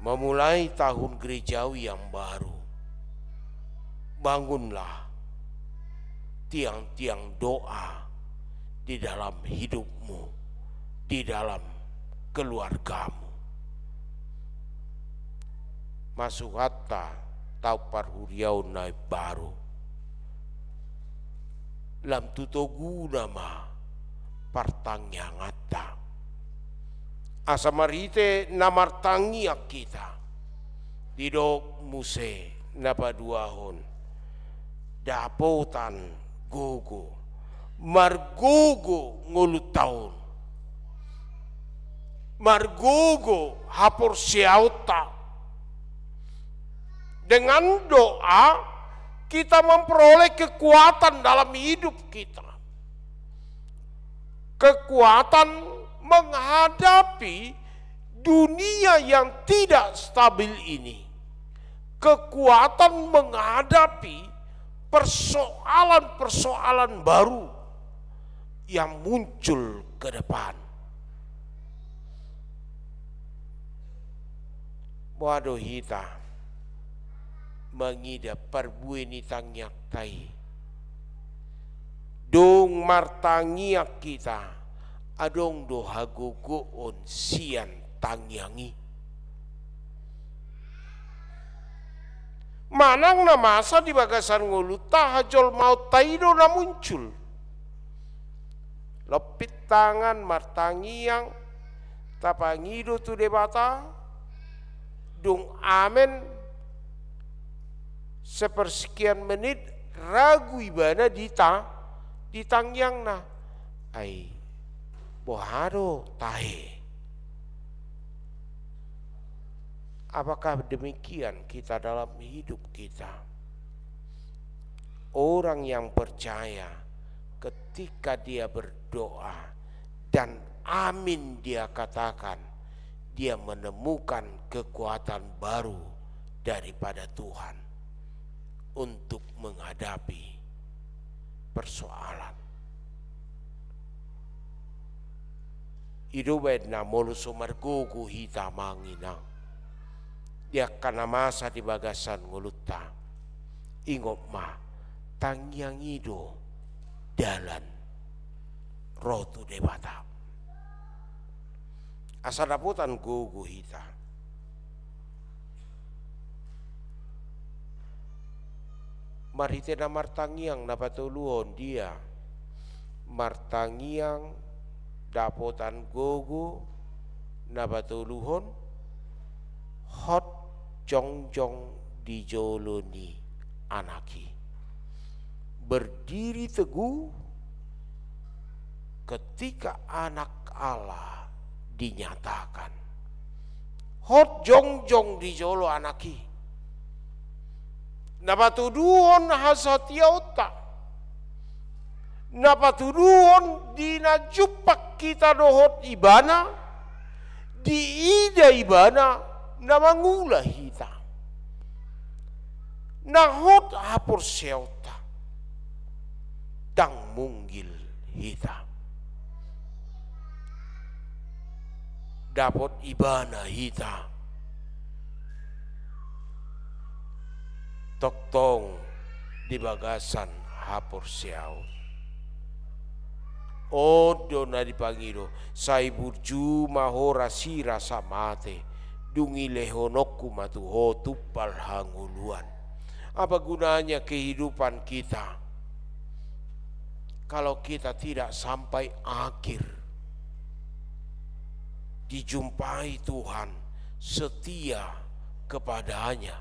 Memulai tahun gerejawi yang baru, bangunlah tiang-tiang doa di dalam hidupmu, di dalam keluargamu. Masuk hatta tau parhuriau naik baru. Lam tutogu nama partangnya ngata. Asa marite namartangi kita. Didok muse napaduahon. Dapotan gogo. Margogo ngulut tahun. Margogo hapor siauta. Dengan doa kita memperoleh kekuatan dalam hidup kita. Kekuatan menghadapi dunia yang tidak stabil ini. Kekuatan menghadapi persoalan-persoalan baru yang muncul ke depan. Waduh hita mengida perbueni tangyak tai. Dong martangiak kita adong do hagogoon sian tangyangi. Manang na masa di bagasan nguluta hajol mau taido na muncul. Lopit tangan martangiang tapangido tu debata dong amen sepersekian menit ragu ibana ditangyang na ay boharo tahe. Apakah demikian kita dalam hidup kita? orang yang percaya ketika dia berdoa dan amin dia katakan, dia menemukan kekuatan baru daripada Tuhan untuk menghadapi persoalan. Idubed na molo sumargugu hita manginang. Dia kana masa di bagasan nguluta. Ingop ma tangyang ido dalan rotu debata. Asa daputan gugu hita. Marite na martangiang na patuluhon dia. Martangiang dapotan gugu na patuluhon hot jongjong di joloni anaki. Berdiri teguh ketika anak Allah dinyatakan. Hot jongjong di jolo anaki. Napatuduhon hasatiauta. Napatuduhon di najupak kita dohot ibana. Di ida ibana na mangulah hita. Nahot hapur seuta. Tang munggil hita. Dapat ibana hita. Toktong di bagasan hapur siau. Odo na dipangido saiburju mahora sira samate dungi lehonokku matuho tupal hanguluan. Apa gunanya kehidupan kita kalau kita tidak sampai akhir dijumpai Tuhan setia kepadanya?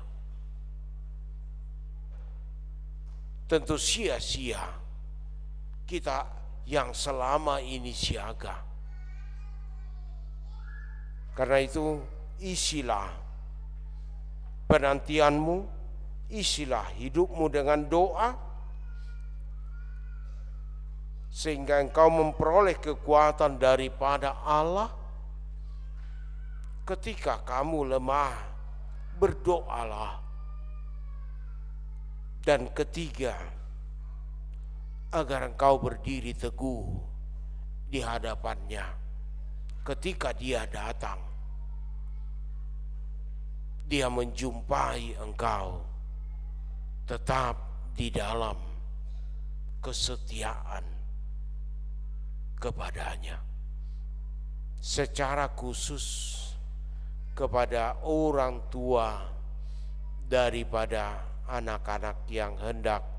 Tentu sia-sia kita yang selama ini siaga. Karena itu isilah penantianmu, isilah hidupmu dengan doa, sehingga engkau memperoleh kekuatan daripada Allah. Ketika kamu lemah, berdoalah. Dan ketiga, agar engkau berdiri teguh di hadapannya ketika dia datang. Dia menjumpai engkau tetap di dalam kesetiaan kepadanya. Secara khusus kepada orang tua daripada anak-anak yang hendak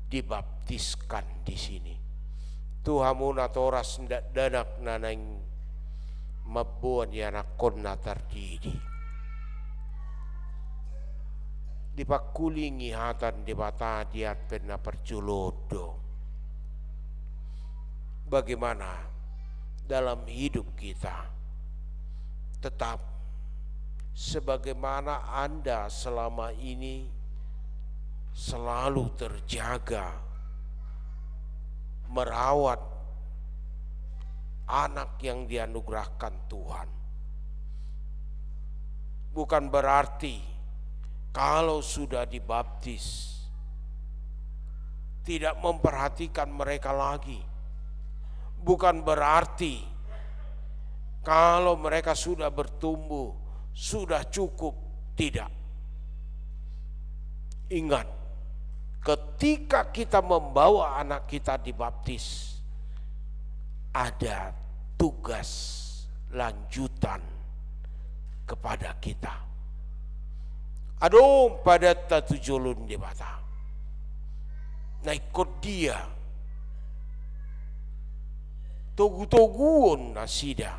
dibaptiskan di sini. Tuhamu natoras danak nanang mabuan ya nakon natardidi. Dipakulingi hatan di bata diat pena perjulodo. Bagaimana dalam hidup kita tetap sebagaimana Anda selama ini selalu terjaga merawat anak yang dianugerahkan Tuhan. Bukan berarti kalau sudah dibaptis tidak memperhatikan mereka lagi. Bukan berarti kalau mereka sudah bertumbuh sudah cukup, tidak. Ingat, ketika kita membawa anak kita dibaptis, ada tugas lanjutan kepada kita. Aduh pada tatujulun di bata. Nah ikut dia. Togu-toguon nasida.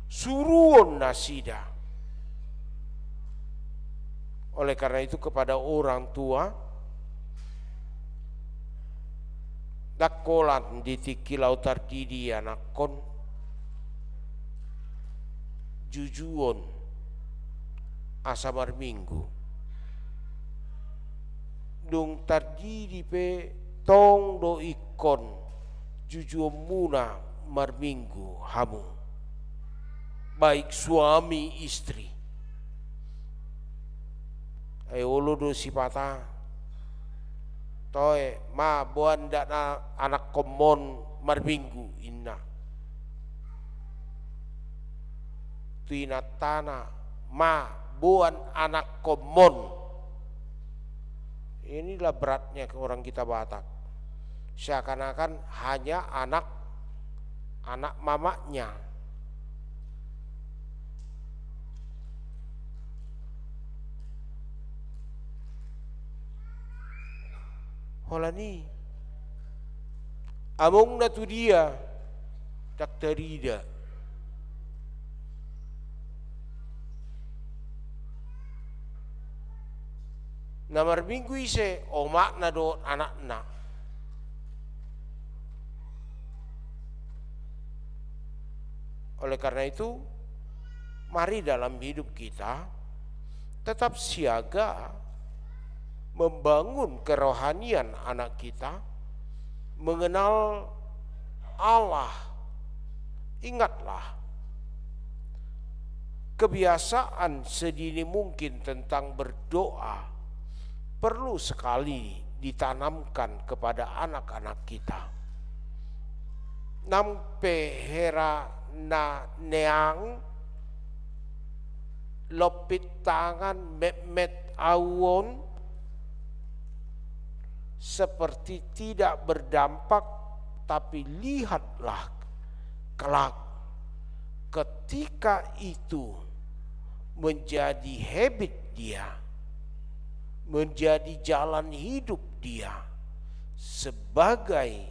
Suruon nasida. Oleh karena itu kepada orang tua, dakolan di tikilau tardidi anakon, jujuon asamar minggu. dung tardidi pe tong do ikon jujur muna marminggu hamu, baik suami istri. Ayo do sipata toe ma buan dana anak komon marminggu inna tuina tanah ma buan anak komon. Inilah beratnya ke orang kita Batak, seakan-akan hanya anak mamanya. Holani among na tu dia daktarida namar minggu ise omak na do anak na. Oleh karena itu, mari dalam hidup kita tetap siaga membangun kerohanian anak kita, mengenal Allah. Ingatlah, kebiasaan sedini mungkin tentang berdoa perlu sekali ditanamkan kepada anak-anak kita. Nampe hera na neang lopit tangan met awon seperti tidak berdampak, tapi lihatlah kelak ketika itu menjadi habit dia, menjadi jalan hidup dia sebagai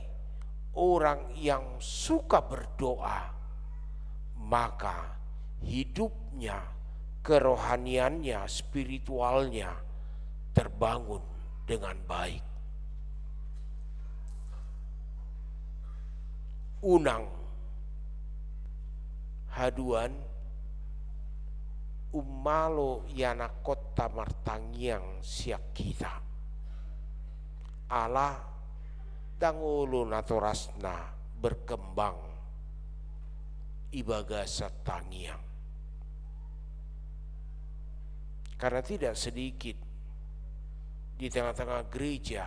orang yang suka berdoa, maka hidupnya, kerohaniannya, spiritualnya terbangun dengan baik. Unang haduan umalo yana kota martangiang siak kita Allah dangolo natorasna berkembang ibaga satangiang, karena tidak sedikit di tengah-tengah gereja,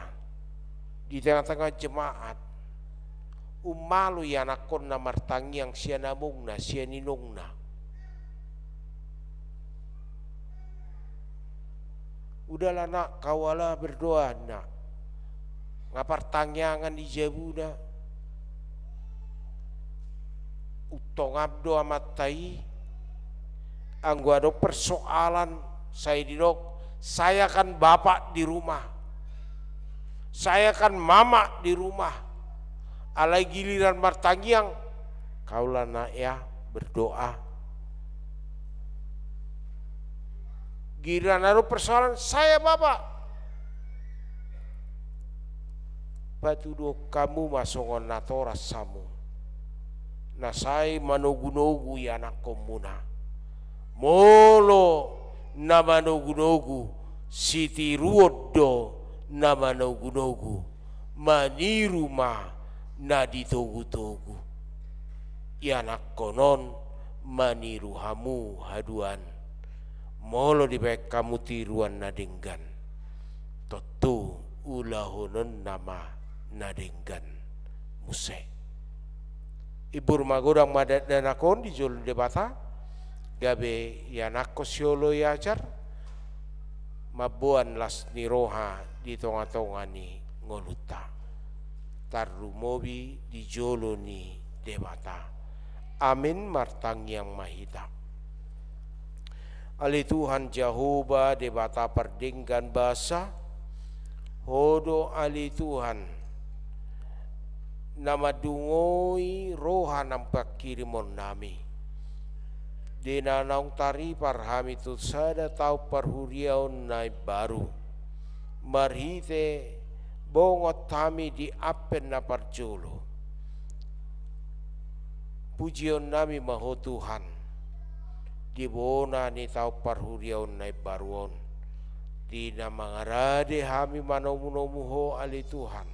di tengah-tengah jemaat umalu yanakon na martangiang siya namungna siya ninungna. Udahlah nak, kawalah berdoa nak, ngapartangyangan di jabuda utong abdo amatai anggo ada persoalan saya didok, saya kan bapak di rumah, saya kan mama di rumah, alai giliran martangiang kaulah nak ya berdoa. Giliran ada persoalan saya bapak, batu do kamu masongon natora samu nasai manogu-nogu ya anak komuna molo na manogu-nogu siti ruodo na manogu-nogu maniru ma na ditogu-togu ya anak konon maniru hamu haduan molo di baik kamu tiruan nadenggan totu ulahonon nama nadenggan muse. Ibu rumah godang madat dan akon di jol debata gabe ya nakko siolo yajar mabuan las niroha di tonga-tonga ni ngoluta tarru mobi di jolo ni debata. Amin martang yang mahita. Ali Tuhan Jehovah debata perdenggan bahasa hodo ali Tuhan nama dungoi roha nampak kirimon nami dina naung tari parhami tu sada tau parhuriaun nai baru marhite bongot kami di apen na parjolo pujion nami maho Tuhan di bona ni tau parhuriaun nai baruon Dina mangarade hami manomu-nomu ho ali Tuhan.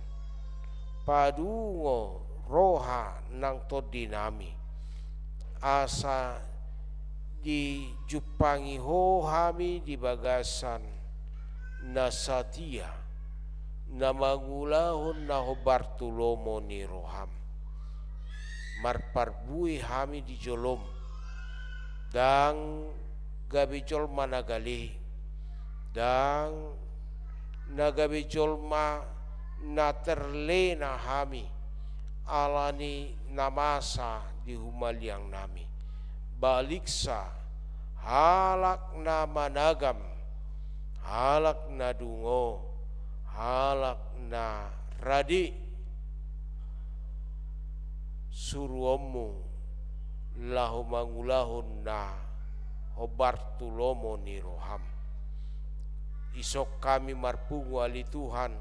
Padungo roha nang to dinami. Asa dijupangi ho hami di bagasan na satia na mangulahon na ho Bartolomo ni roham. Marparbui hami di jolom dang gabicol managali dang nagabicol ma na terlena hami alani namasa di humaliang nami baliksa halak na managam halak na dungo halak na radi suruomu lahu mangulahon na ho Bartolomo ni roham. Isok kami marpungu ali Tuhan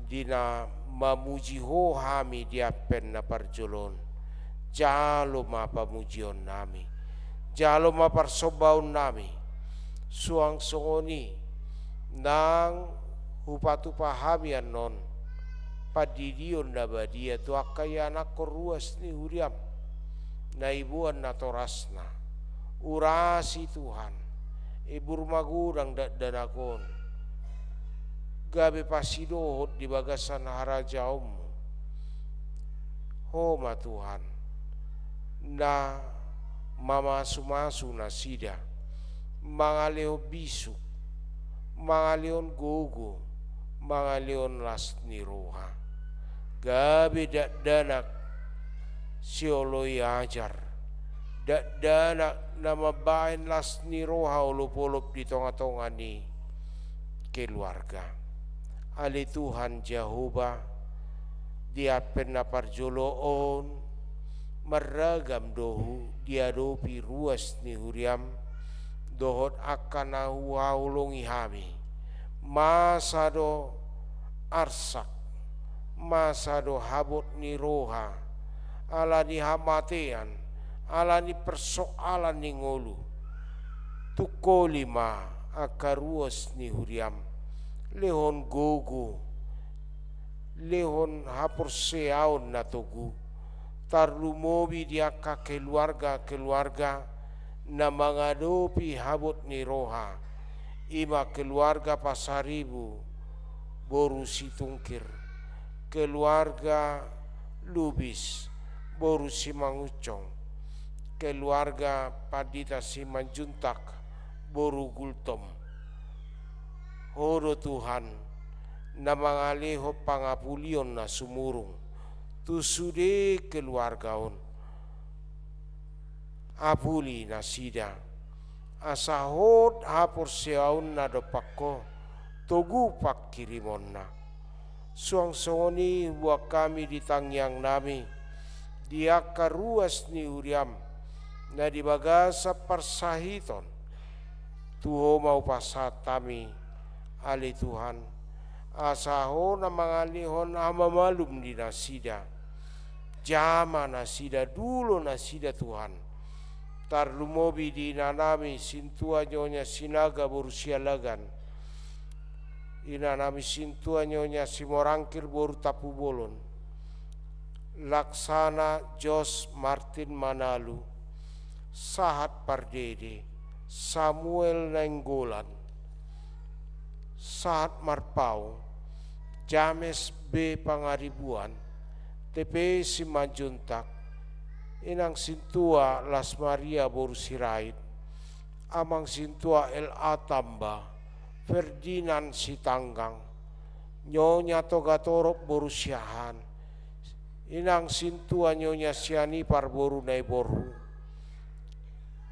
dina mamuji ho hami diapen na parjolon jalo ma pamujion nami jalo ma parsobaun nami suang songoni nang hupatu pahami anon padidion na badia tu akayana koruas ni huriam na ibuan na torasna urasi Tuhan ibu rumah gudang danakon gabe pasidohot di bagasan harajaumu homa Tuhan na mamasu-masu na sida mangaleo bisu mangaleon gogo mangaleon lasni roha gabe danak sioloi ajar danak nama bain lasni roha ulupolop di tonga-tonga ni keluarga ali Tuhan Jehovah dia pernah parjoloon meragam dohu diadopi ruas ni huriam dohot akan haulungi hami masa do arsak masa do habot ni roha ala ni hamatean ala ni persoalan ni ngolu tukolima akaruas ni huriam lehon gogo lehon hapor seaon na togu tarlumobi dia ka keluarga na mangadopi habot ni roha ima keluarga pasaribu boru situngkir keluarga lubis boru simangucong keluarga padita simanjuntak boru gultom hodo Tuhan na mangaleho pangapulion na sumurung tusude keluargaon apuli na sida asahot hapor seaun na dopakko togu pak kirimon na suang songoni buat kami di tangyang nami dia karuas ni uriam na di bagasa parsahiton tuho mau pasatami ali Tuhan asaho na mangalihon amamalum di nasida jama nasida dulu nasida Tuhan tarlumobi di nanami sintua nyonya sinaga borusia lagan ina nami sintua nyonya simorangkir boru tapu bolon laksana Jos Martin Manalu Sahat Pardede Samuel Nenggolan Sahat Marpau James B Pangaribuan TP Simanjuntak inang sintua Las Maria boru sirait amang sintua L.A. Tamba Ferdinand Sitanggang nyonya Togatorok boru siahan inang sintua nyonya siani parboru naiboru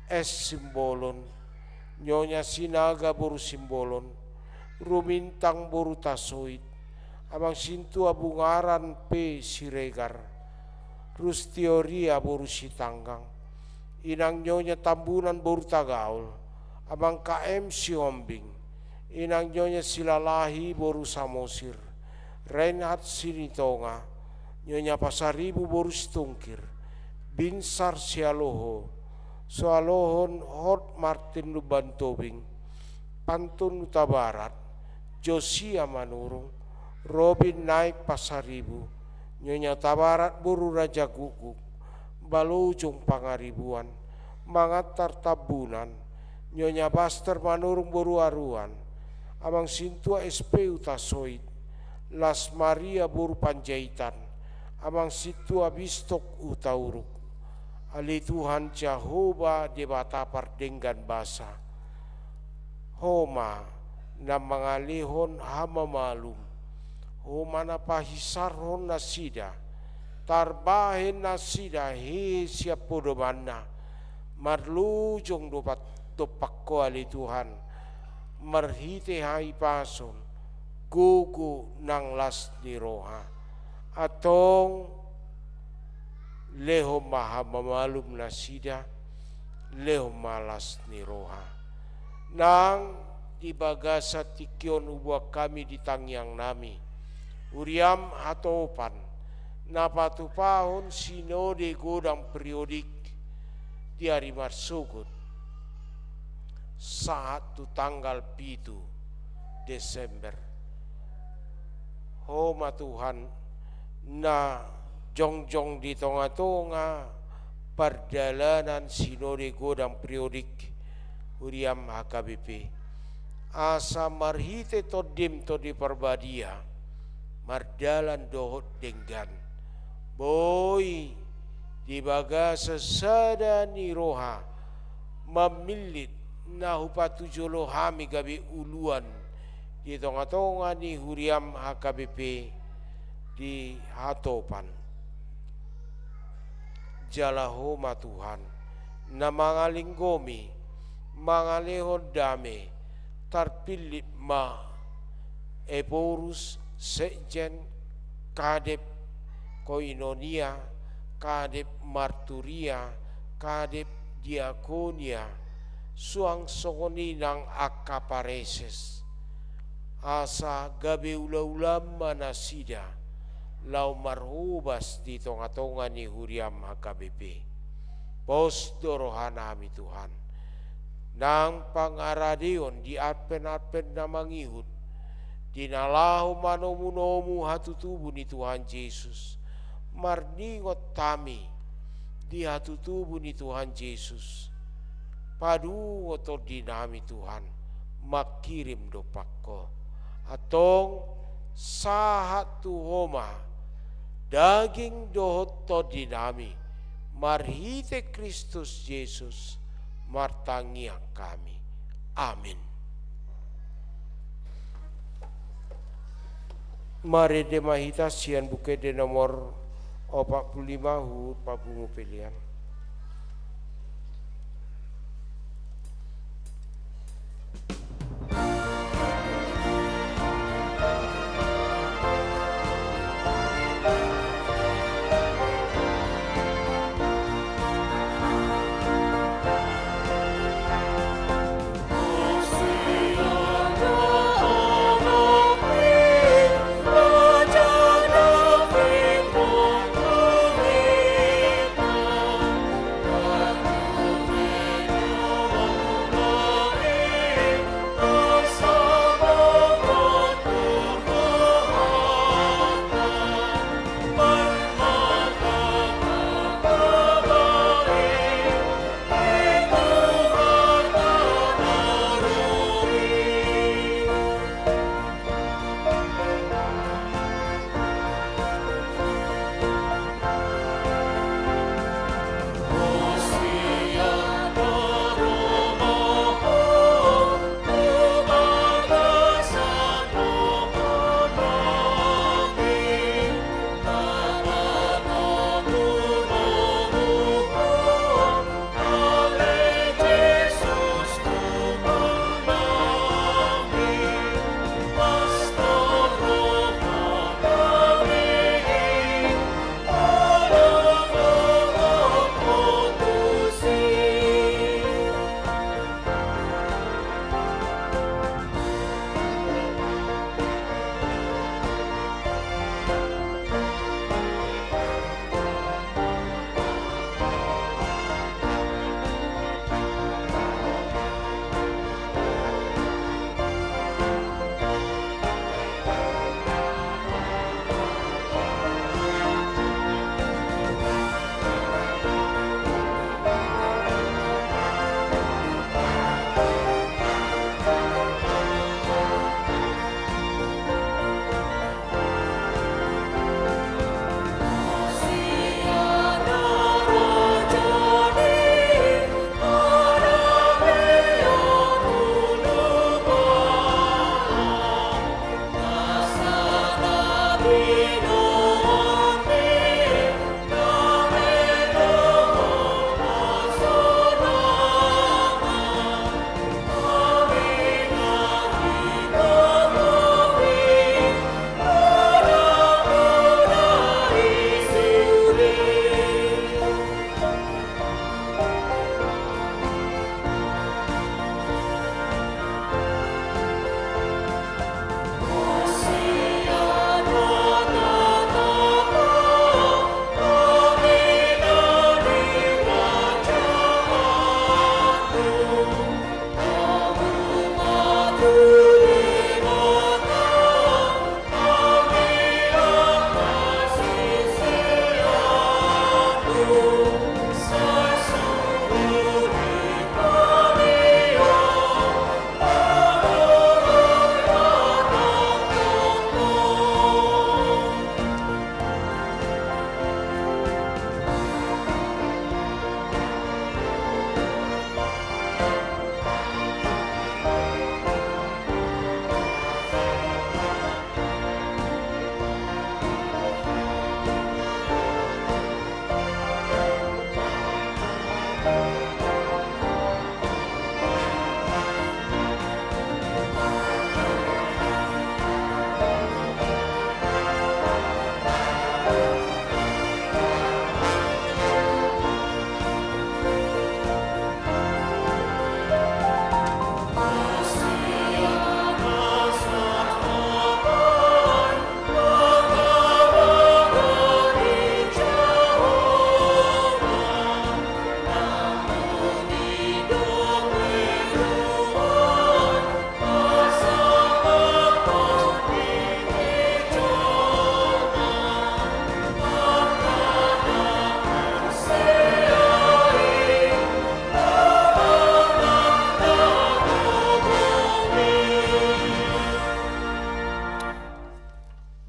S Simbolon nyonya Sinaga boru Simbolon Rumintang boru Tasoit amang sintua Bungaran P Siregar Rustioria boru Sitanggang inang nyonya Tambunan boru Tagaul amang KM Siombing inang nyonya Silalahi boru Samosir Reinhard Sinitonga nyonya Pasaribu boru Stungkir Binsar Sialoho Soalohon Hot Martin Lubantobing Pantun Uta Barat, Josia Manurung, Robin Naik Pasaribu, Nyonya Tabarat Buru Raja Guguk, Balujung Pangaribuan, Mangatar Tabunan, Nyonya Baster Manurung Boru Aruan, Amang Sintua SP Utasoid, Las Maria Boru Panjaitan, Amang Situa Bistok Utauruk, Ali Tuhan Jehovah Debata Pardenggan Basa, Homa na mangalihon hama malum, Homa na pahisarhon nasida, Tarbahin nasida he siapodomana, Marlujong dopak ko ali Tuhan, Marhite hai pason, Gugu nang las ni roha, Atong leho maha mamalum nasida, leho malas ni roha. Nang dibagasa tikion ubah kami di tangyang nami, Uriam hatopan, napatupahon sinode godang periodik di hari marsugut, saat tu tanggal 7 Desember. Homa Tuhan na jongjong di tonga-tonga perdalanan sinode godang periodik Uriam HKBP. Asa marhite todim to di perbadia, mardalan dohot denggan. Boy di baga sesada ni roha, mamilit na hupatujolo hami gabi uluan di tonga-tonga ni Uriam HKBP di hatopan. Jalahoma Tuhan na mangalinggomi, mangalehon dame, tarpilip ma eporus sekjen kadep koinonia, kadep marturia, kadep diakonia, suang songoni nang akapareses, asa gabe ula-ula manasida, lau marhubas di tonga-tonga ni Uriam HKBP. Pos dorohana mi Tuhan, nang pangaradion di adpen-adpen na mangihut, dinalahu manomu-nomu hatutubu ni Tuhan Yesus, marningot tami di hatutubu ni Tuhan Yesus, padu ngoto dinami Tuhan, makirim dopakko, atong sahat tu homa, daging dohot to dinami, marhite Kristus Yesus, martangia kami. Amin. Mari demahita sian buke de nomor 45 hut pabungu pilihan. Raja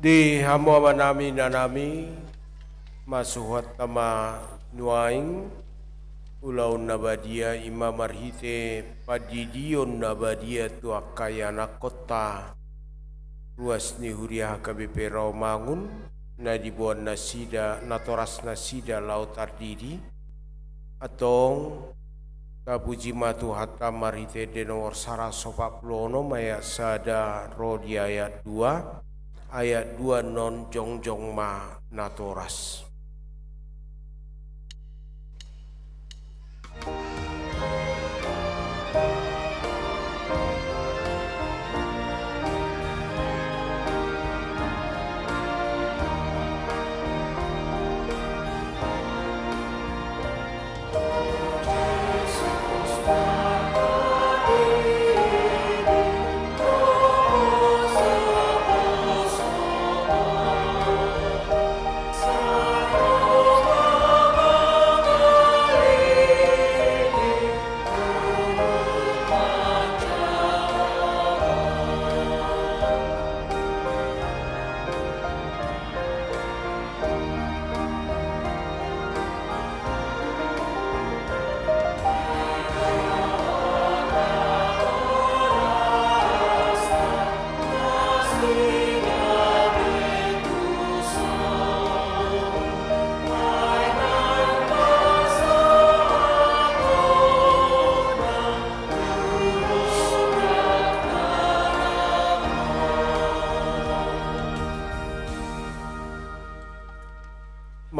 Di hamo manami nanami masuhat tama nuaing ulau nabadia ima marhite padidion nabadia tu akayana kota ruas ni huria KBP Rawamangun na dibuan nasida natoras nasida laut ardidi atong kapuji matu hatta marhite de nomor sara sopak plono maya sada rodi ayat 2 ayat 2 non jongjong ma natoras.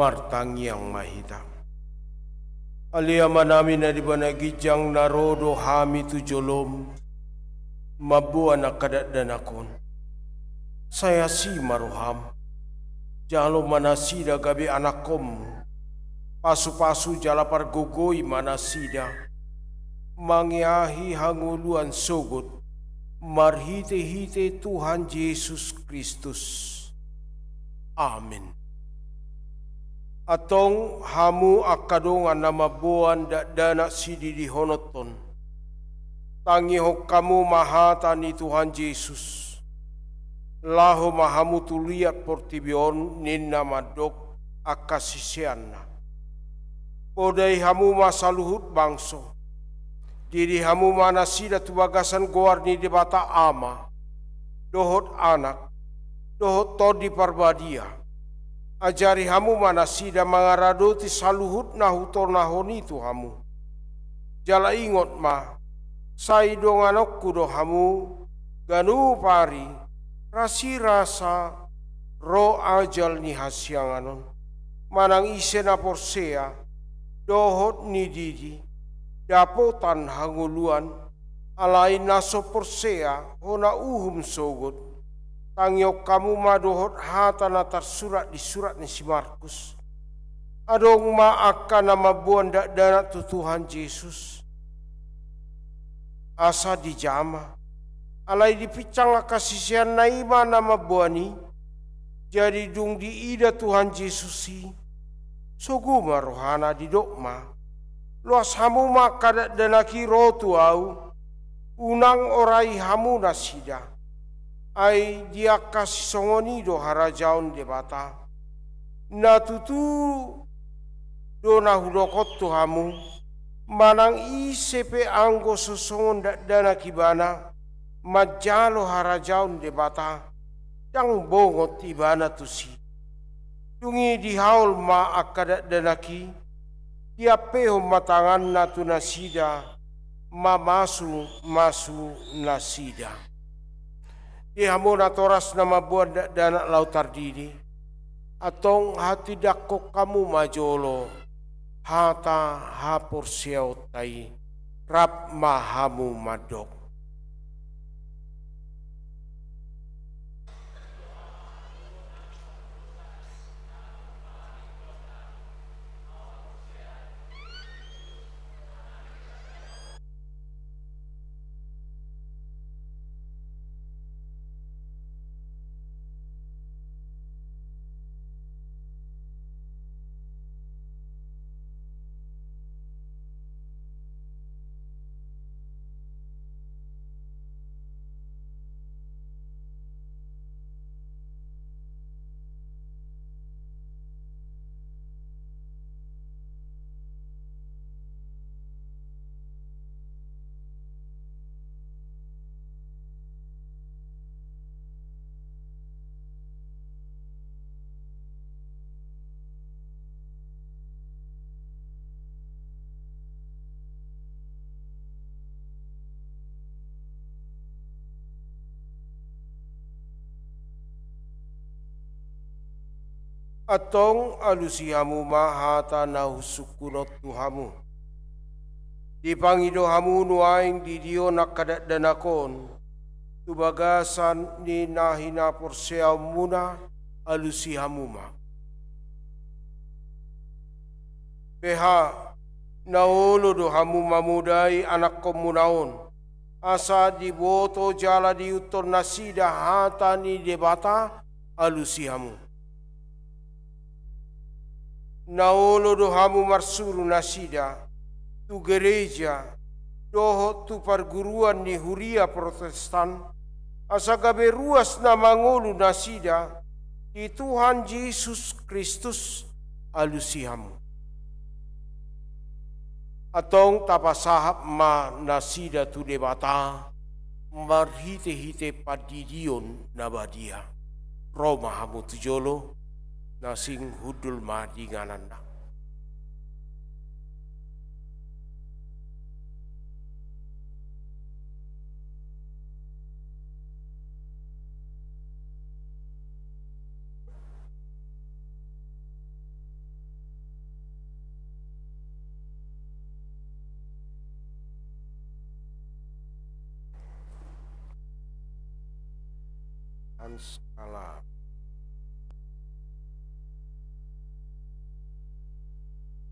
Martang yang mahita alia manami na di banagijang narodo hami tu jolom mabuan akadat danakon saya si maruham jalo manasida gabi anakom pasu-pasu jalapar gogoi manasida mangiahi hanguluan sogot marhite-hite Tuhan Yesus Kristus. Amin. Atong hamu akadongan nama buan dana sidi di honoton. Tangi hok kamu mahata ni Tuhan Yesus. Laho mahamu tuliat portibion ninna madok akasisianna. Podai hamu masaluhut bangso. Diri hamu mana sida tu bagasan goar ni debata ama. Dohot anak. Dohot todi parbadia. Ajari hamu mana sida mangaradoti saluhut nahutor nahoni tu hamu. Jala ingot ma, sai donganokku do hamu, ganu pari, rasi rasa, ro ajal ni hasyanganon. Manang isena porsea, dohot ni didi, dapotan hanguluan, alain naso porsea, hona uhum sogot. Tangyok kamu madohot hata natar surat di surat ni si Markus. Adong akan nama buan dana tu Tuhan Yesus. Asa di jama. Alai dipicang kasisian naima nama buani. Jadi dung di ida Tuhan Yesusi. Soguma rohana di dokma. Luas hamu makadat danaki rotu au. Unang orai hamu nasida. Ai dia kasih songoni do harajaun debata. Na tutu do na hudokot tu hamu. Manang isepe anggo sosongon dana kibana. Majalo harajaun debata. Yang bongot ibana tu si. Dungi dihaul ma akadat danaki. Dia peho matangan na tu nasida. Ma masu nasida. Di hamu natoras nama buan dana laut ardidi. Atong hati dakok kamu majolo. Hata hapur siautai. Rap mahamu madok. atong alusihamu mahata nahusukunot tuhamu. Di pangido hamu nuaing di dio nakadat danakon, tubagasan ni nahina porseaw muna alusihamu ma. Peha naulo do hamu mamudai anak komunaon, asa diboto jala diutor nasida hata ni debata alusihamu. Naulo do hamu marsuru nasida tu gereja doho tu perguruan ni huria Protestan asa gabe ruas na mangulu nasida di Tuhan Yesus Kristus alusihamu. Atong tapasahap ma nasida tu debata marhite-hite padidion nabadia Roma hamu tujolo nasing hudul ma dingananda. Skala.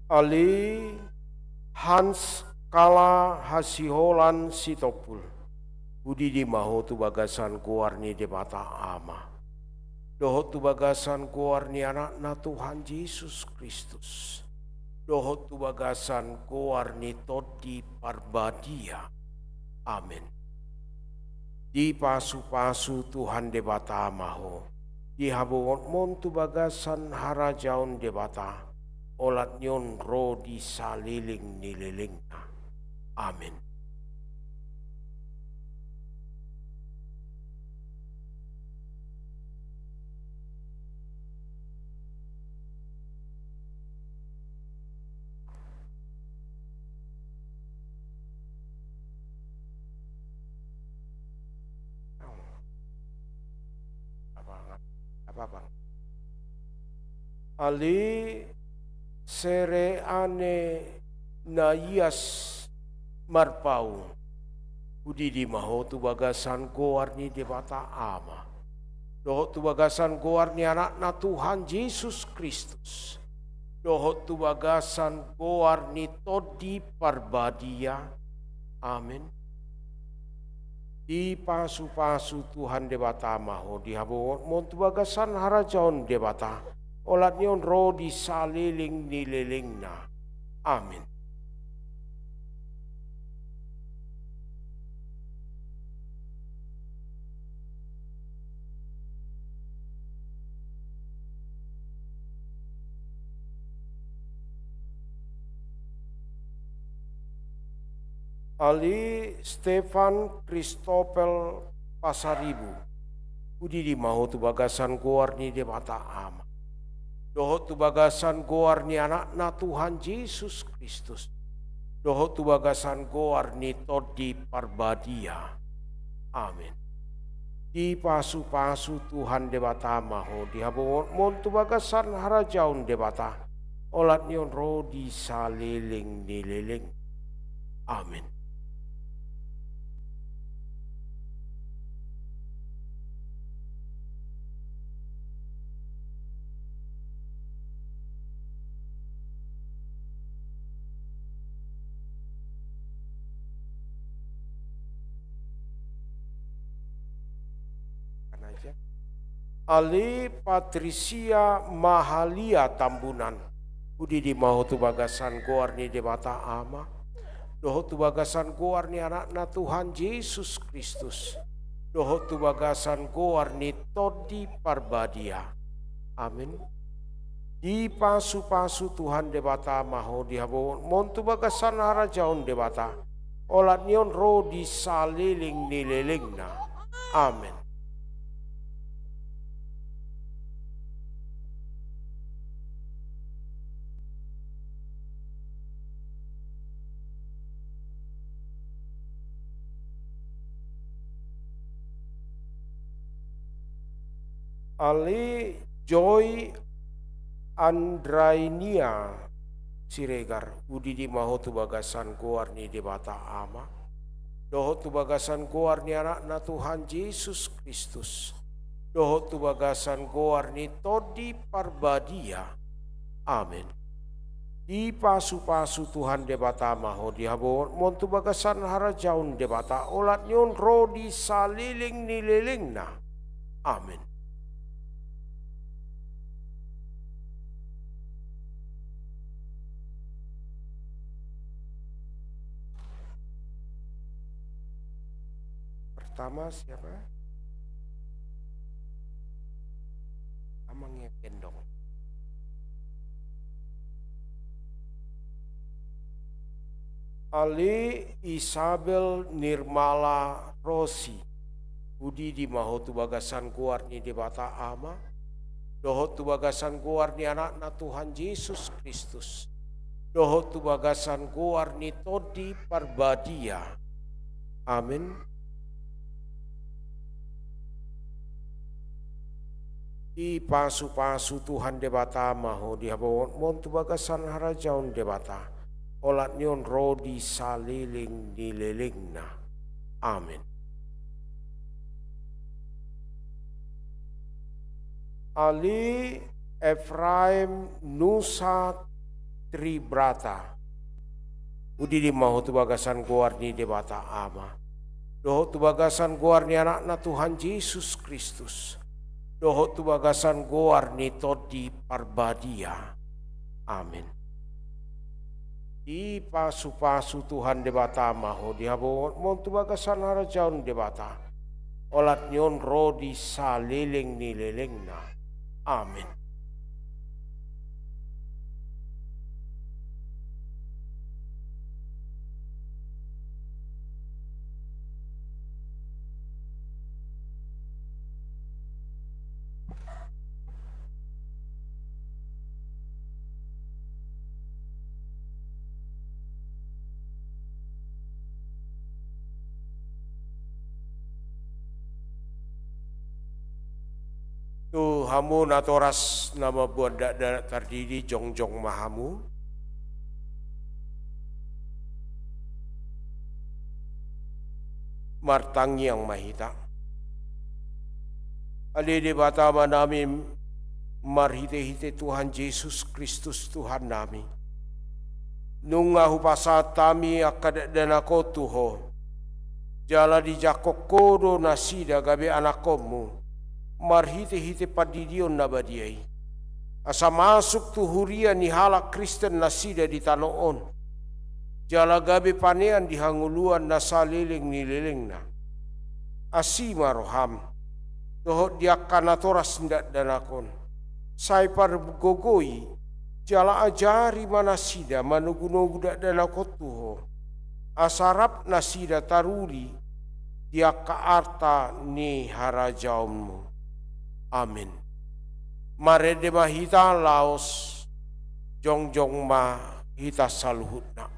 Ali Hans Kala Hasiholan Sitopul Budi di maho tu bagasan kuarni debata ama. Doho tu bagasan kuarni anak na Tuhan Yesus Kristus. Doho tu bagasan kuarni todi parbadia. Amin. Di pasu-pasu Tuhan debata maho, di habongot mon tu bagasan harajaun debata, olat nyon ro di saliling nililingna. Amin. Bang. Ali sere ane nayas marpau budi di maho tu bagasan goarni debata ama. Doho tu bagasan goarni anak na Tuhan Yesus Kristus. Doho tu bagasan goarni todi parbadia. Amin. Di pasu-pasu Tuhan debata maho di habongot mon tu bagasan harajaon debata olat nyon ro di saliling nililingna. Amin. Ali Stefan Kristopel Pasaribu Budi di maho tu bagasan goarni debata ama. Doho tu bagasan goarni anak na Tuhan Yesus Kristus. Doho tu bagasan goarni todi parbadia. Amin. Di pasu-pasu Tuhan debata maho di habongot mon tu bagasan harajaun debata olat nyon ro di saliling nililing. Amin. Ali Patricia Mahalia Tambunan Budi di maho tu bagasan goarni debata ama. Doho tu bagasan goarni anak na Tuhan Yesus Kristus. Doho tu bagasan goarni todi parbadia. Amin. Di pasu-pasu Tuhan debata maho di habongot mon tu bagasan harajaun debata olat nyon ro di saliling nililingna. Amin. Ali Joy Andrainia Siregar udi di mahotu bagasan kuarni di bata ama dohot tu bagasan kuarni anakna Tuhan Yesus Kristus dohot tu bagasan kuarni todi parbadia amin di pasu-pasu Tuhan de bata maho di habon montu bagasan harajaun de bata olat nyon rodi saliling nililingna amin. Pertama siapa? Amangnya Gendong. Ali Isabel Nirmala Rosi Budi di mahotu bagasan kuarni di bata ama dohot tu bagasan kuarni anakna Tuhan Yesus Kristus dohot tu bagasan kuarni todi parbadia amin. Di pasu-pasu Tuhan debata maho di habawon montu bagasan harajaun debata olat nyon rodi saliling dililingna amin. Ali Efraim Nusa Tribrata udi di maho tu bagasan kuarni debata ama doho tu bagasan kuarni anakna Tuhan Yesus Kristus dohot tu bagasan goarni todi parbadia amin. Di pasu-pasu Tuhan debata maho di habon montu bagasan harajaun debata olat nyon rodi saliling nililingna amin. Tu hamu natoras nama buat dak tardidi jongjong mahamu. Martangi yang mahita. Ali di bata manami marhite-hite Tuhan Yesus Kristus Tuhan nami. Nungahu pasatami akad danako tuho. Jala di jakokodo nasida gabe anakomu. Marhite-hite padidion nabadiai. Asa masuk tu huria ni halak Kristen nasida di tanoon. Jala gabe panean di hanguluan nasaliling nililingna. Asima roham. Dohot diakana toras ndak danakon. Saipar gogoi. Jala ajari manasida manugunogu dak danakot tuho. Asarap nasida taruli. Diaka arta ni harajaummu. Amin. Mare de mahita laos jongjong ma hita saluhutna.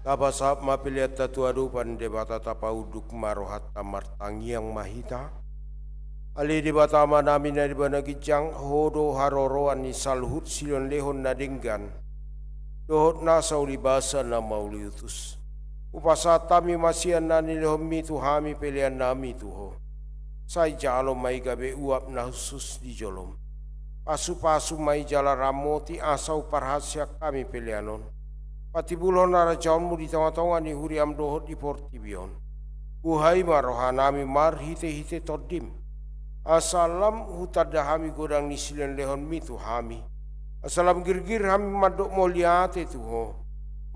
Kapasap mapiliat tatuadu pandebata tapauduk marohat tamartangi yang mahita. Ali debata manami na dibana gijang hodo haroroan ni salhut silon lehon nadinggan. Dohot na saulibasa na mauliutus. Upasatami masian na nilehom mi tuhami pilihan nami tuho. sai jalo mai gabe uap na khusus di jolom. Pasu-pasu mai jala ramoti asau parhasia kami pelianon. Patibulon ara jaunmu di tengah-tengah ni huriam dohot di portibion. Uhai marohanami mar hite-hite todim. Asalam hutadahami godang nisilen lehon mitu hami. Asalam girgir hami madok moliate tuho.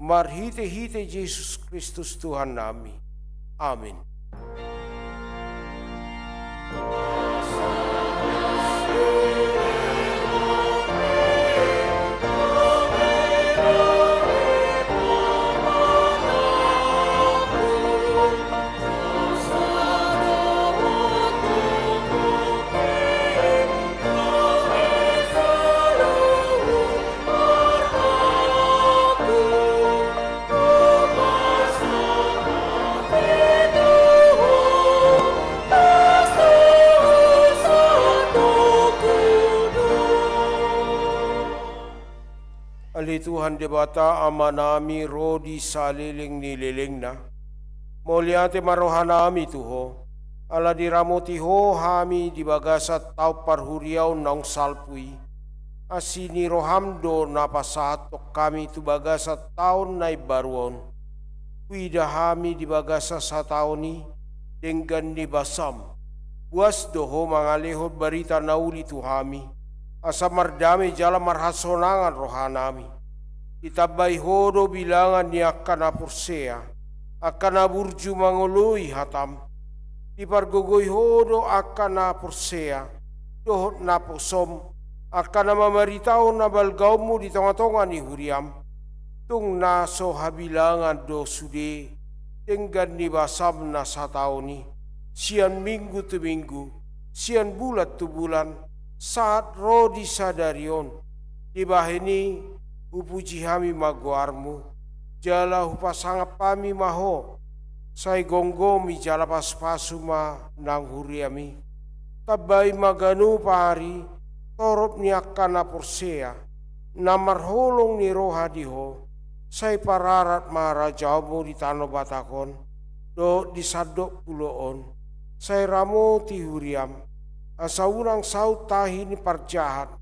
Mar hite-hite Yesus Kristus Tuhan nami. Amin. Ali Tuhan debata amanami rodi saliling nililing na. Moliate marohanami tuho. Ala diramoti ho hami dibagasat tau parhuriau nang salpui. Asini rohamdo napasatok kami tu bagasat taun nai baruon. Wida hami dibagasa satauni dengan ni basam. Buas doho mangalehot barita nauli tu hami. Asa mardami jala marhasonangan rohanami. Itabai hodo bilangan ni akan apursea. Akan aburju mangului hatam. Dipargogoi hodo akan apursea. Dohot naposom. Akan mamaritao na balgaumu di tengah-tengah ni huriam. Tung naso habilangan do sude. Tenggan ni basam na satauni. Sian minggu tu minggu. Sian bulat tu bulan. Saat rodi sadarion di bahini upuji hami maguarmu jala upasangap pami maho sai gonggomi jala paspasu ma nang huriami tabai maganu pari torop ni akana porsea namar holong ni roha diho sai pararat marajamu di tano batakon do disadok puloon sai ramoti huriam asa urang saut tahi ni parjahat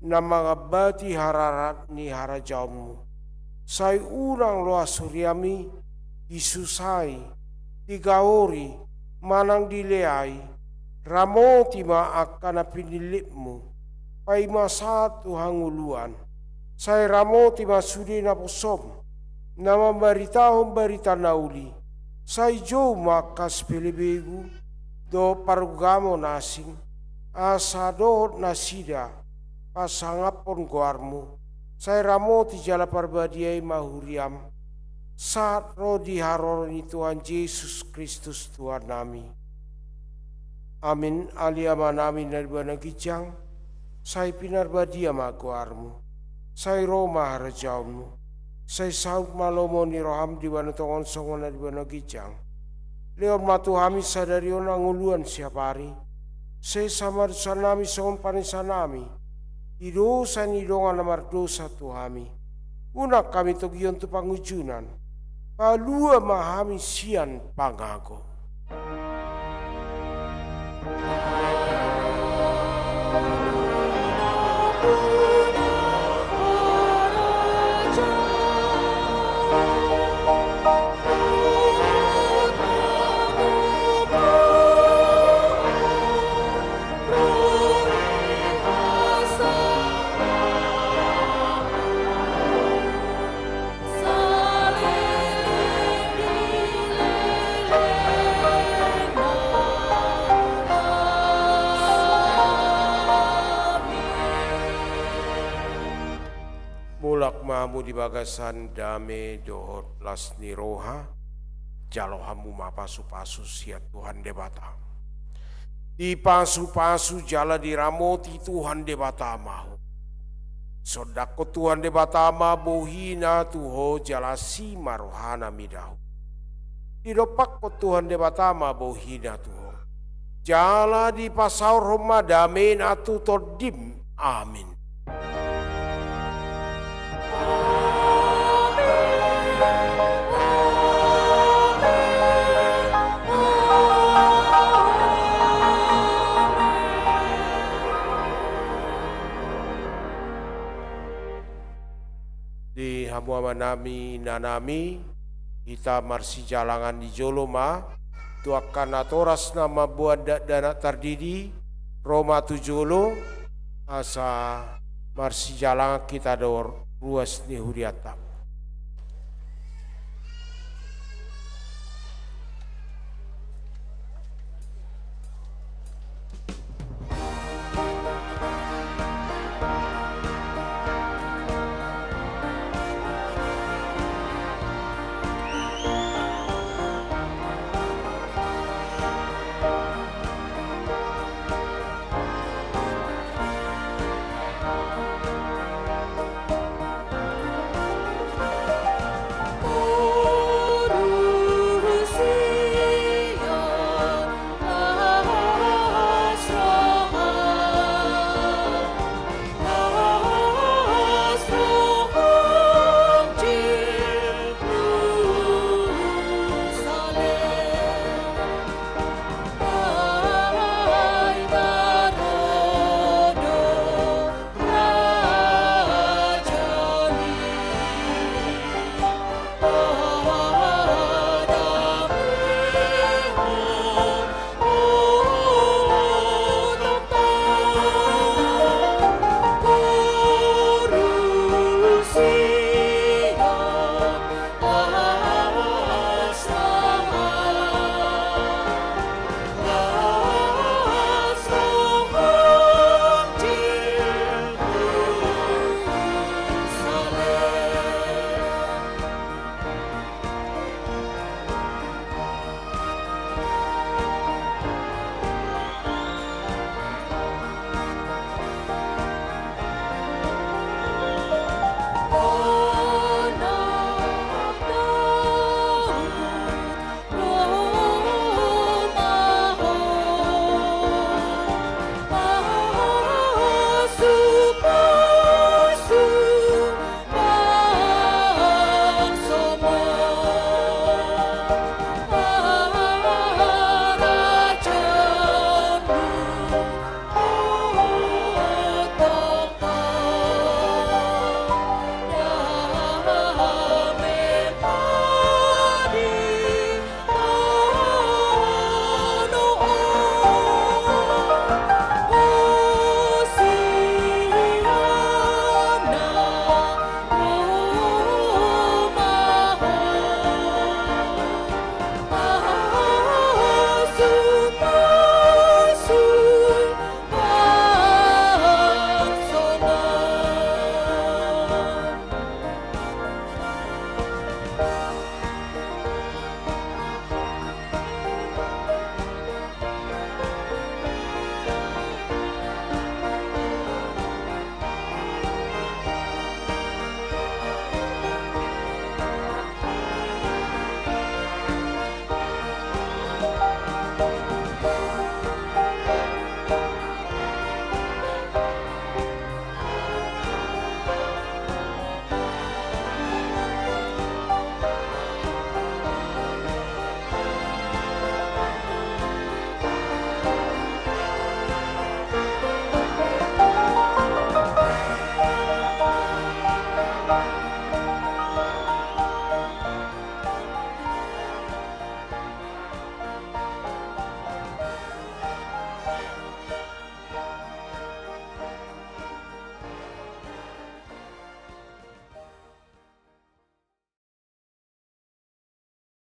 na mga bati hararat ni harajaumu. Say urang loa suryami isusay, tigaori, manang dileay, ramoti maakana pinilipmu, pay masatu hanguluan. Say ramoti masudi na pusom, na mambaritahong barita nauli, say jo makas pilibegu, do parugamo nasing, asa dohot nasida pasangapon guarmu sai ramoti jala parbadiai mahuriam saat rodi haroni Tuhan Yesus Kristus Tuhan nami. Amin aliama nami narbana gijang sai pinarbadia ma guarmu sai Roma harajaumu sai saut malomo ni roham di bana tongon songon narbana gijang leon matu hami sadarion anguluan siapari sai samar sanami songon panisanami idosa ni dongan namar dosa tuhami. Unak kami togion tu pangujunan. Palua mahami sian pangago. Mamu di bagasan dame dohot lasni roha jalohamu ma pasu-pasu siat Tuhan debata di pasu-pasu jala diramoti Tuhan debata mahu sodako Tuhan debata ma bohina tuho jala si marohana midahu didopak ko Tuhan debata ma bohina tuho jala di pasau Roma dame atu todim amin. di hamua nami nanami kita marsi jalangan di Joloma tu akan atoras nama buat dana tardidi Roma tu Jolo asa marsi jalangan kita dor ruas ni huriata.